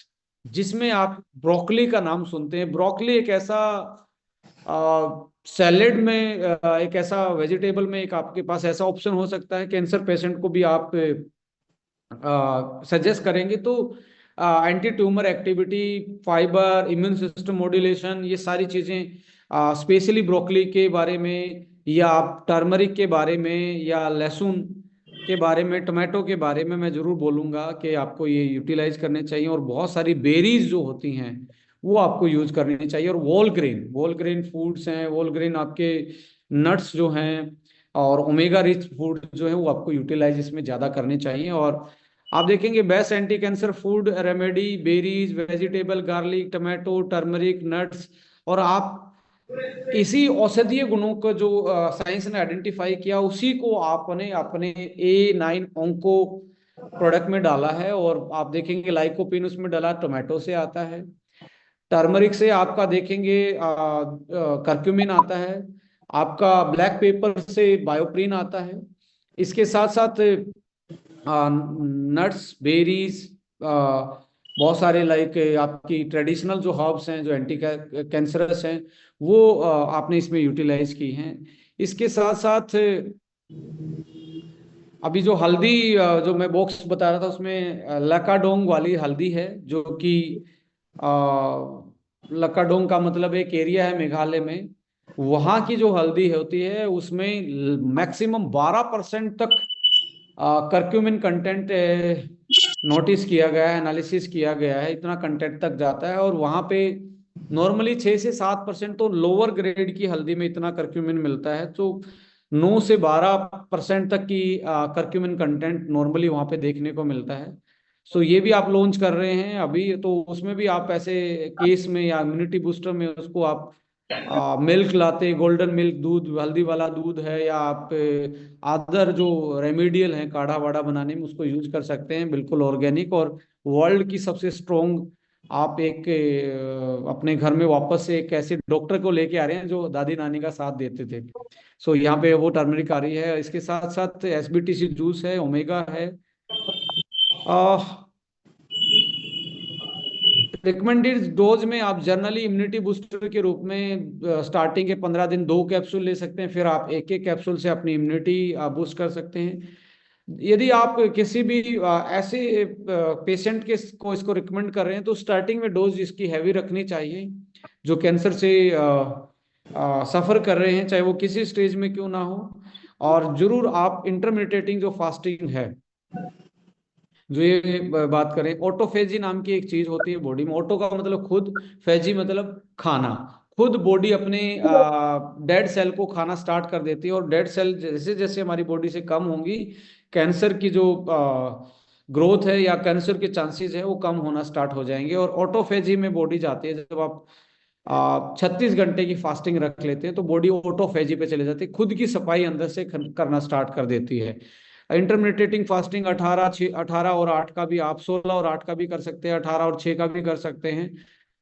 जिसमें आप ब्रोकली का नाम सुनते हैं। ब्रोकली एक ऐसा सैलेड में, एक ऐसा वेजिटेबल में एक आपके पास ऐसा ऑप्शन हो सकता है, कैंसर पेशेंट को भी आप सजेस्ट करेंगे तो anti tumour activity, fibre, immune system modulation, ये सारी चीजें स्पेशली ब्रोकली के बारे में, या आप टर्मरिक के बारे में, या लहसुन के बारे में, टमाटो के बारे में मैं जरूर बोलूंगा कि आपको ये यूटिलाइज करने चाहिए। और बहुत सारी बेरीज जो होती हैं वो आपको यूज करनी चाहिए। और वोल ग्रेन फूड्स हैं, वोल ग्रेन आपके नट्स जो हैं, और ओमेगा रिच फूड जो है वो आपको यूटिलाइज इसमें ज्यादा करने चाहिए। और आप देखेंगे best anti cancer food remedy, berries, vegetable, garlic, tomato, turmeric, nuts. और आप इसी औषधीय गुणों को जो साइंस ने आइडेंटिफाई किया, उसी को आपने अपने A9 ओंको प्रोडक्ट में डाला है। और आप देखेंगे लाइकोपिन उसमें डाला, टोमेटो से आता है। टर्मरिक से आपका देखेंगे करक्यूमिन आता है, आपका ब्लैक पेपर से बायोप्रिन आता है। इसके साथ साथ नट्स, बेरीज, बहुत सारे लाइक आपकी ट्रेडिशनल जो हर्ब्स हैं जो एंटी कैंसरस हैं, वो आपने इसमें यूटिलाइज की हैं। इसके साथ साथ अभी जो हल्दी, जो मैं बॉक्स बता रहा था उसमें लकाडोंग वाली हल्दी है, जो कि लकाडोंग का मतलब एक एरिया है मेघालय में, वहां की जो हल्दी होती है उसमें मैक्सिमम 12% तक करक्यूमिन कंटेंट नोटिस किया गया है, एनालिसिस किया गया है, इतना कंटेंट तक जाता है। और वहां पे नॉर्मली 6 से 7% तो लोअर ग्रेड की हल्दी में इतना करक्यूमिन मिलता है। तो 9 से 12% तक की करक्यूमिन कंटेंट नॉर्मली वहां पे देखने को मिलता है। सो ये भी आप लॉन्च कर रहे हैं अभी, तो उसमें भी आप ऐसे केस में या इम्यूनिटी बूस्टर में उसको आप मिल्क लाते, गोल्डन मिल्क दूध, हल्दी वाला दूध है, या आप अदर जो रेमेडियल है काढ़ा वाढ़ा बनाने में उसको यूज कर सकते हैं, बिल्कुल ऑर्गेनिक। और वर्ल्ड की सबसे स्ट्रॉन्ग आप एक अपने घर में वापस से एक ऐसे डॉक्टर को लेके आ रहे हैं जो दादी नानी का साथ देते थे। सो यहाँ पे वो टर्मरिक आ रही है। इसके साथ साथ SBTC जूस है, ओमेगा है, रिकमेंडेड डोज में आप जनरली इम्यूनिटी बूस्टर के रूप में स्टार्टिंग के 15 दिन 2 कैप्सूल ले सकते हैं, फिर आप एक एक कैप्सूल से अपनी इम्यूनिटी बूस्ट कर सकते हैं। यदि आप किसी भी ऐसे पेशेंट के को इसको रिकमेंड कर रहे हैं तो स्टार्टिंग में डोज इसकी हैवी रखनी चाहिए, जो कैंसर से सफर कर रहे हैं, चाहे वो किसी स्टेज में क्यों ना हो। और जरूर आप इंटरमिटेटिंग जो फास्टिंग है, जो ये बात करें, ऑटोफेजी नाम की एक चीज होती है बॉडी में। ऑटो का मतलब खुद, फेजी मतलब खाना। खुद बॉडी अपने डेड सेल को खाना स्टार्ट कर देती है, और डेड सेल जैसे जैसे हमारी बॉडी से कम होंगी, कैंसर की जो ग्रोथ है या कैंसर के चांसेस है वो कम होना स्टार्ट हो जाएंगे। और ऑटोफेजी में बॉडी जाती है, जब आप 36 घंटे की फास्टिंग रख लेते हैं तो बॉडी ऑटोफेजी पे चले जाती है, खुद की सफाई अंदर से करना स्टार्ट कर देती है। इंटरमिटेटिंग फास्टिंग 18 और 8 का भी, आप 16 और 8 का भी कर सकते हैं, 18 और 6 का भी कर सकते हैं,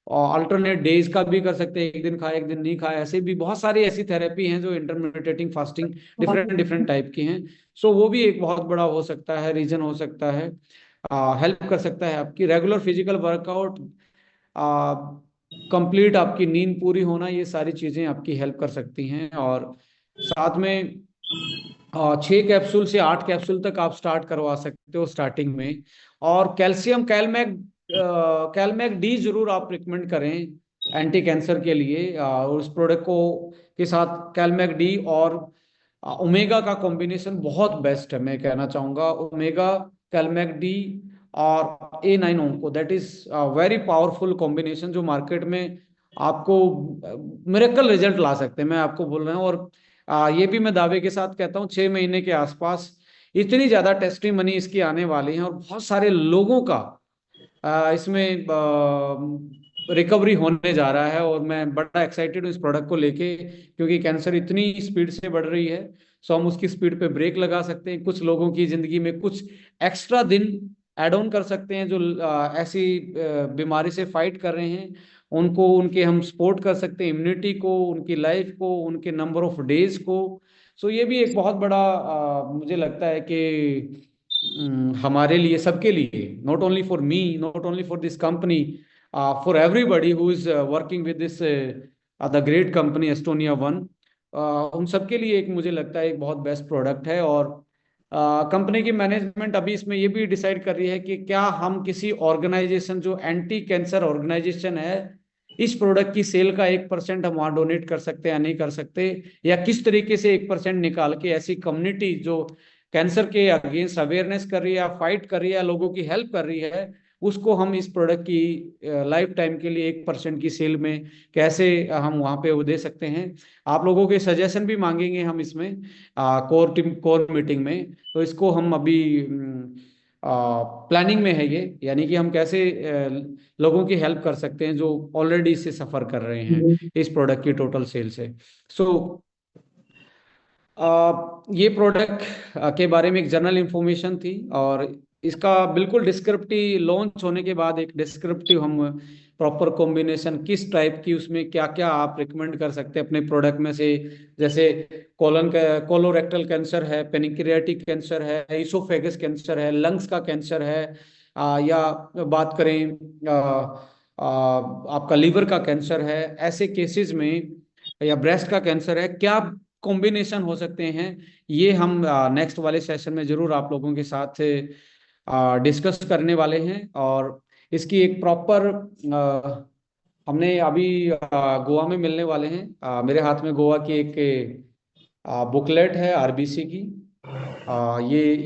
और अल्टरनेट डेज का भी कर सकते हैं, एक दिन खाए एक दिन नहीं खाए। ऐसे भी बहुत सारी ऐसी थेरेपी हैं जो इंटरमिटेटिंग फास्टिंग डिफरेंट डिफरेंट टाइप की हैं। सो वो भी एक बहुत बड़ा हो सकता है, रीजन हो सकता है, हेल्प कर सकता है। आपकी रेगुलर फिजिकल वर्कआउट, कंप्लीट आपकी नींद पूरी होना, ये सारी चीजें आपकी हेल्प कर सकती हैं। और साथ में 6 कैप्सूल से 8 कैप्सूल तक आप स्टार्ट करवा सकते हो स्टार्टिंग में। और कैल्शियम कैलमैक डी जरूर आप रिकमेंड करें एंटी कैंसर के लिए। उस प्रोडक्ट को के साथ कैलमैक डी और ओमेगा का कॉम्बिनेशन बहुत बेस्ट है, मैं कहना चाहूंगा। ओमेगा, कैलमैक डी और A9 onco, that is very powerful combination, जो मार्केट में आपको मिरेकल रिजल्ट ला सकते हैं, मैं आपको बोल रहा हूँ। और ये भी मैं दावे के साथ कहता हूँ, 6 महीने के आसपास इतनी ज्यादा टेस्टिमनी इसकी आने वाली है, और बहुत सारे लोगों का इसमें रिकवरी होने जा रहा है। और मैं बड़ा एक्साइटेड हूँ इस प्रोडक्ट को लेके, क्योंकि कैंसर इतनी स्पीड से बढ़ रही है। सो हम उसकी स्पीड पे ब्रेक लगा सकते हैं, कुछ लोगों की जिंदगी में कुछ एक्स्ट्रा दिन ऐड ऑन कर सकते हैं, जो ऐसी बीमारी से फाइट कर रहे हैं, उनको उनके हम सपोर्ट कर सकते हैं, इम्यूनिटी को, उनकी लाइफ को, उनके नंबर ऑफ डेज को। सो ये भी एक बहुत बड़ा मुझे लगता है कि हमारे लिए, सबके लिए, not only for me, not only for this company, for everybody who is working with this the great company Estonia one, उन सबके लिए एक, मुझे लगता है, एक बहुत बेस्ट प्रोडक्ट है। और कंपनी की मैनेजमेंट अभी इसमें ये भी डिसाइड कर रही है कि क्या हम किसी ऑर्गेनाइजेशन, जो एंटी कैंसर ऑर्गेनाइजेशन है, इस प्रोडक्ट की सेल का 1% हम वहां डोनेट कर सकते हैं या नहीं कर सकते, या किस तरीके से 1% निकाल के ऐसी कम्युनिटी जो कैंसर के अगेंस्ट अवेयरनेस कर रही है या फाइट कर रही है या लोगों की हेल्प कर रही है, उसको हम इस प्रोडक्ट की लाइफ टाइम के लिए 1% की सेल में कैसे हम वहां पे वो दे सकते हैं। आप लोगों के सजेशन भी मांगेंगे हम इसमें कोर मीटिंग में। तो इसको हम अभी प्लानिंग में है ये, यानी कि हम कैसे लोगों की हेल्प कर सकते हैं जो ऑलरेडी इससे सफर कर रहे हैं, इस प्रोडक्ट की टोटल सेल से। सो ये प्रोडक्ट के बारे में एक जनरल इंफॉर्मेशन थी, और इसका बिल्कुल डिस्क्रिप्टिव लॉन्च होने के बाद एक डिस्क्रिप्टिव हम प्रॉपर कॉम्बिनेशन किस टाइप की, उसमें क्या क्या आप रिकमेंड कर सकते हैं अपने प्रोडक्ट में से, जैसे कोलोरेक्टल कैंसर है, पेनिक्रियाटिक कैंसर है, इसोफेगस कैंसर है, लंग्स का कैंसर है, या बात करें आपका लीवर का कैंसर है, ऐसे केसेस में, या ब्रेस्ट का कैंसर है, क्या कॉम्बिनेशन हो सकते हैं, ये हम नेक्स्ट वाले सेशन में जरूर आप लोगों के साथ डिस्कस करने वाले हैं। और इसकी एक प्रॉपर, हमने अभी गोवा में मिलने वाले हैं, मेरे हाथ में गोवा की एक बुकलेट है आरबीसी की।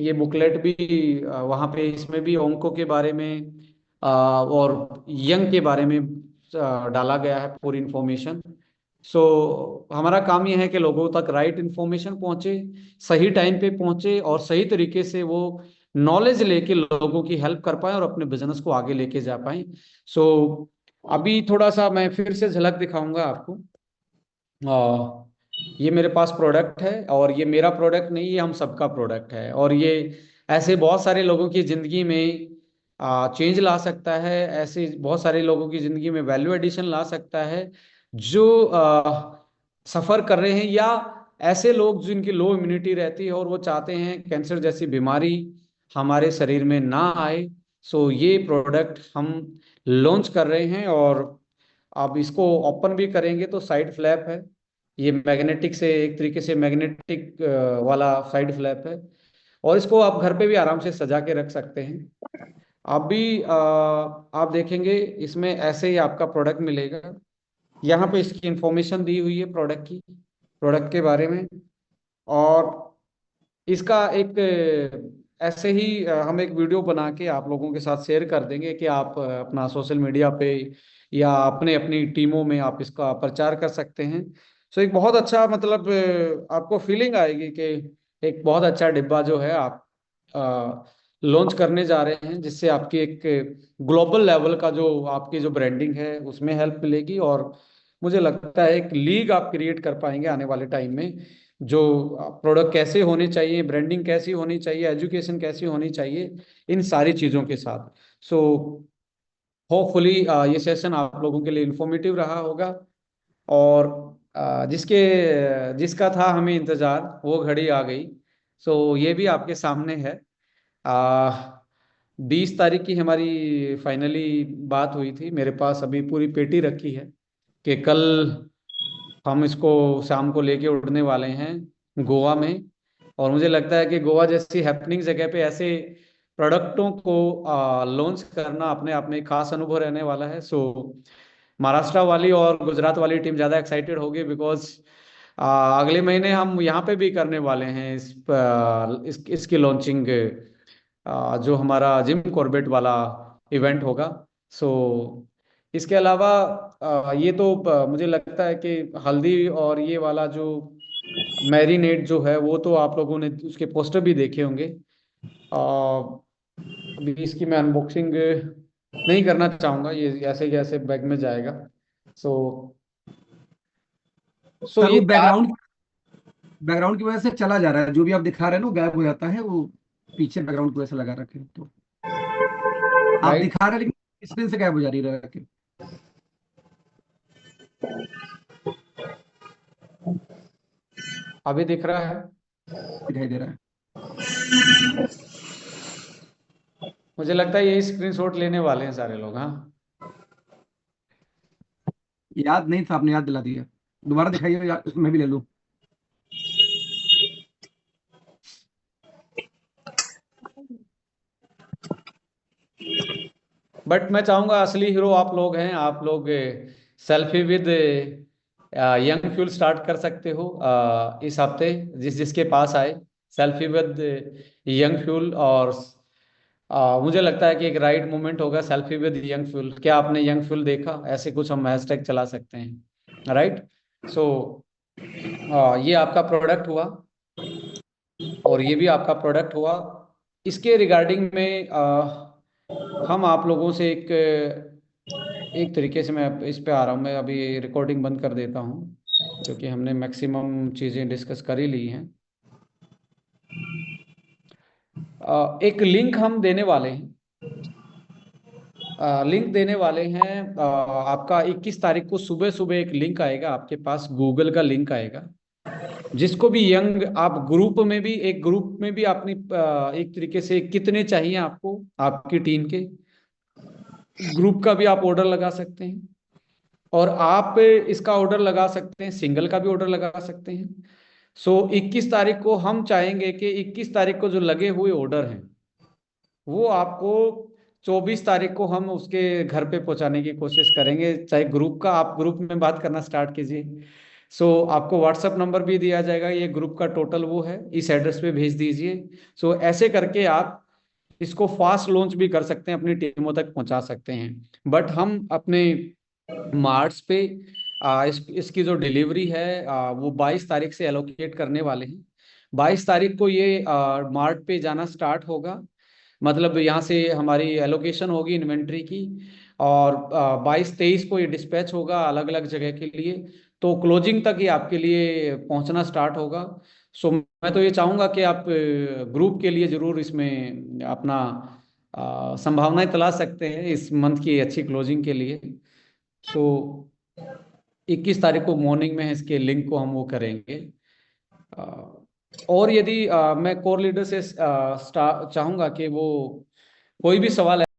ये बुकलेट भी वहाँ पे, इसमें भी ओंको के बारे में और यंग के बारे में डाला गया है पूरी इंफॉर्मेशन। सो हमारा काम यह है कि लोगों तक राइट इंफॉर्मेशन पहुंचे, सही टाइम पे पहुंचे, और सही तरीके से वो नॉलेज लेके लोगों की हेल्प कर पाए और अपने बिजनेस को आगे लेके जा पाए। सो अभी थोड़ा सा मैं फिर से झलक दिखाऊंगा आपको। ये मेरे पास प्रोडक्ट है, और ये मेरा प्रोडक्ट नहीं, ये हम सबका प्रोडक्ट है, और ये ऐसे बहुत सारे लोगों की जिंदगी में चेंज ला सकता है, ऐसे बहुत सारे लोगों की जिंदगी में वैल्यू एडिशन ला सकता है, जो सफर कर रहे हैं, या ऐसे लोग जिनकी लो इम्यूनिटी रहती है और वो चाहते हैं कैंसर जैसी बीमारी हमारे शरीर में ना आए। सो ये प्रोडक्ट हम लॉन्च कर रहे हैं, और आप इसको ओपन भी करेंगे तो साइड फ्लैप है। ये मैग्नेटिक से, एक तरीके से मैग्नेटिक वाला साइड फ्लैप है, और इसको आप घर पे भी आराम से सजा के रख सकते हैं। आप भी आप देखेंगे इसमें ऐसे ही आपका प्रोडक्ट मिलेगा। यहाँ पे इसकी इंफॉर्मेशन दी हुई है प्रोडक्ट की, प्रोडक्ट के बारे में। और इसका एक ऐसे ही हम एक वीडियो बना के आप लोगों के साथ शेयर कर देंगे कि आप अपना सोशल मीडिया पे या अपने अपनी टीमों में आप इसका प्रचार कर सकते हैं। सो एक बहुत अच्छा, मतलब आपको फीलिंग आएगी कि एक बहुत अच्छा डिब्बा जो है आप लॉन्च करने जा रहे हैं, जिससे आपकी एक ग्लोबल लेवल का जो आपकी जो ब्रांडिंग है उसमें हेल्प मिलेगी। और मुझे लगता है एक लीग आप क्रिएट कर पाएंगे आने वाले टाइम में, जो प्रोडक्ट कैसे होने चाहिए, ब्रांडिंग कैसी होनी चाहिए, एजुकेशन कैसी होनी चाहिए, इन सारी चीज़ों के साथ। सो होपफुली ये सेशन आप लोगों के लिए इंफॉर्मेटिव रहा होगा। और जिसका था हमें इंतज़ार, वो घड़ी आ गई। सो ये भी आपके सामने है। 20 तारीख की हमारी फाइनली बात हुई थी। मेरे पास अभी पूरी पेटी रखी है कि कल हम इसको शाम को लेके उड़ने वाले हैं गोवा में। और मुझे लगता है कि गोवा जैसी हैपनिंग जगह पे ऐसे प्रोडक्टों को लॉन्च करना अपने आप में एक खास अनुभव रहने वाला है। सो महाराष्ट्र वाली और गुजरात वाली टीम ज़्यादा एक्साइटेड होगी, बिकॉज अगले महीने हम यहाँ पे भी करने वाले हैं इसकी लॉन्चिंग, जो हमारा जिम कॉर्बेट वाला इवेंट होगा। सो इसके अलावा ये तो मुझे लगता है कि हल्दी और ये वाला जो मैरिनेट जो है वो तो आप लोगों ने उसके पोस्टर भी देखे होंगे। अभी इसकी मैं अनबॉक्सिंग नहीं करना चाहूँगा, ये ऐसे कैसे बैग में जाएगा। सो सर ये वो चार। बैकग्राउंड की वजह से चला जा रहा है, जो भी आप दिखा रहे हैं ना वो गायब हो जाता है, वो पीछे बैकग्राउंड की वजह से लगा रखे हैं। तो आप राइट, दिखा रहे हैं लेकिन स्क्रीन से गायब हो जा रही है रह के। अभी दिख रहा है। दिखाई दे रहा है। मुझे लगता है ये स्क्रीनशॉट लेने वाले हैं सारे लोग, हाँ। याद नहीं था, आपने याद दिला दिया। दोबारा दिखाइए, मैं भी ले लूँ। बट मैं चाहूंगा असली हीरो आप लोग हैं। आप लोग selfie with young fuel start कर सकते हो इस हफ्ते, जिसके पास आए सेल्फी विद यंग फ्यूल। और मुझे लगता है कि एक राइट मोमेंट होगा सेल्फी विद यंग फ्यूल। क्या आपने यंग फ्यूल देखा? ऐसे कुछ हम हैशटैग चला सकते हैं, राइट। सो ये आपका प्रोडक्ट हुआ, और ये भी आपका प्रोडक्ट हुआ। इसके रिगार्डिंग में हम आप लोगों से एक तरीके से, मैं इस पे आ रहा हूँ। मैं अभी रिकॉर्डिंग बंद कर देता हूँ, क्योंकि हमने मैक्सिमम चीज़ें डिस्कस कर ही ली हैं। एक लिंक हम देने वाले हैं, लिंक देने वाले हैं। आपका 21 तारीख को सुबह सुबह एक लिंक आएगा आपके पास, गूगल का लिंक आएगा, जिसको भी यंग आप ग्रुप में भी, एक ग्रुप में भी अपनी एक तरीके से कितने चाहिए आपको आपकी टीम के, ग्रुप का भी आप ऑर्डर लगा सकते हैं। और आप इसका ऑर्डर लगा सकते हैं, सिंगल का भी ऑर्डर लगा सकते हैं। सो 21 तारीख को हम चाहेंगे कि 21 तारीख को जो लगे हुए ऑर्डर हैं वो आपको 24 तारीख को हम उसके घर पे पहुंचाने की कोशिश करेंगे। चाहे ग्रुप का, आप ग्रुप में बात करना स्टार्ट कीजिए। सो आपको व्हाट्सएप नंबर भी दिया जाएगा, ये ग्रुप का टोटल वो है, इस एड्रेस पे भेज दीजिए। सो ऐसे करके आप इसको फास्ट लॉन्च भी कर सकते हैं, अपनी टीमों तक पहुंचा सकते हैं। बट हम अपने मार्च पे इसकी जो डिलीवरी है वो 22 तारीख से एलोकेट करने वाले हैं। 22 तारीख को ये मार्ट पे जाना स्टार्ट होगा, मतलब यहाँ से हमारी एलोकेशन होगी इन्वेंट्री की। और 22-23 को ये डिस्पैच होगा अलग अलग जगह के लिए। तो क्लोजिंग तक ये आपके लिए पहुंचना स्टार्ट होगा। सो मैं तो ये चाहूँगा कि आप ग्रुप के लिए ज़रूर इसमें अपना संभावनाएं तलाश सकते हैं इस मंथ की अच्छी क्लोजिंग के लिए। सो 21 तारीख को मॉर्निंग में इसके लिंक को हम वो करेंगे। अ, और यदि मैं कोर लीडर से चाहूंगा कि वो कोई भी सवाल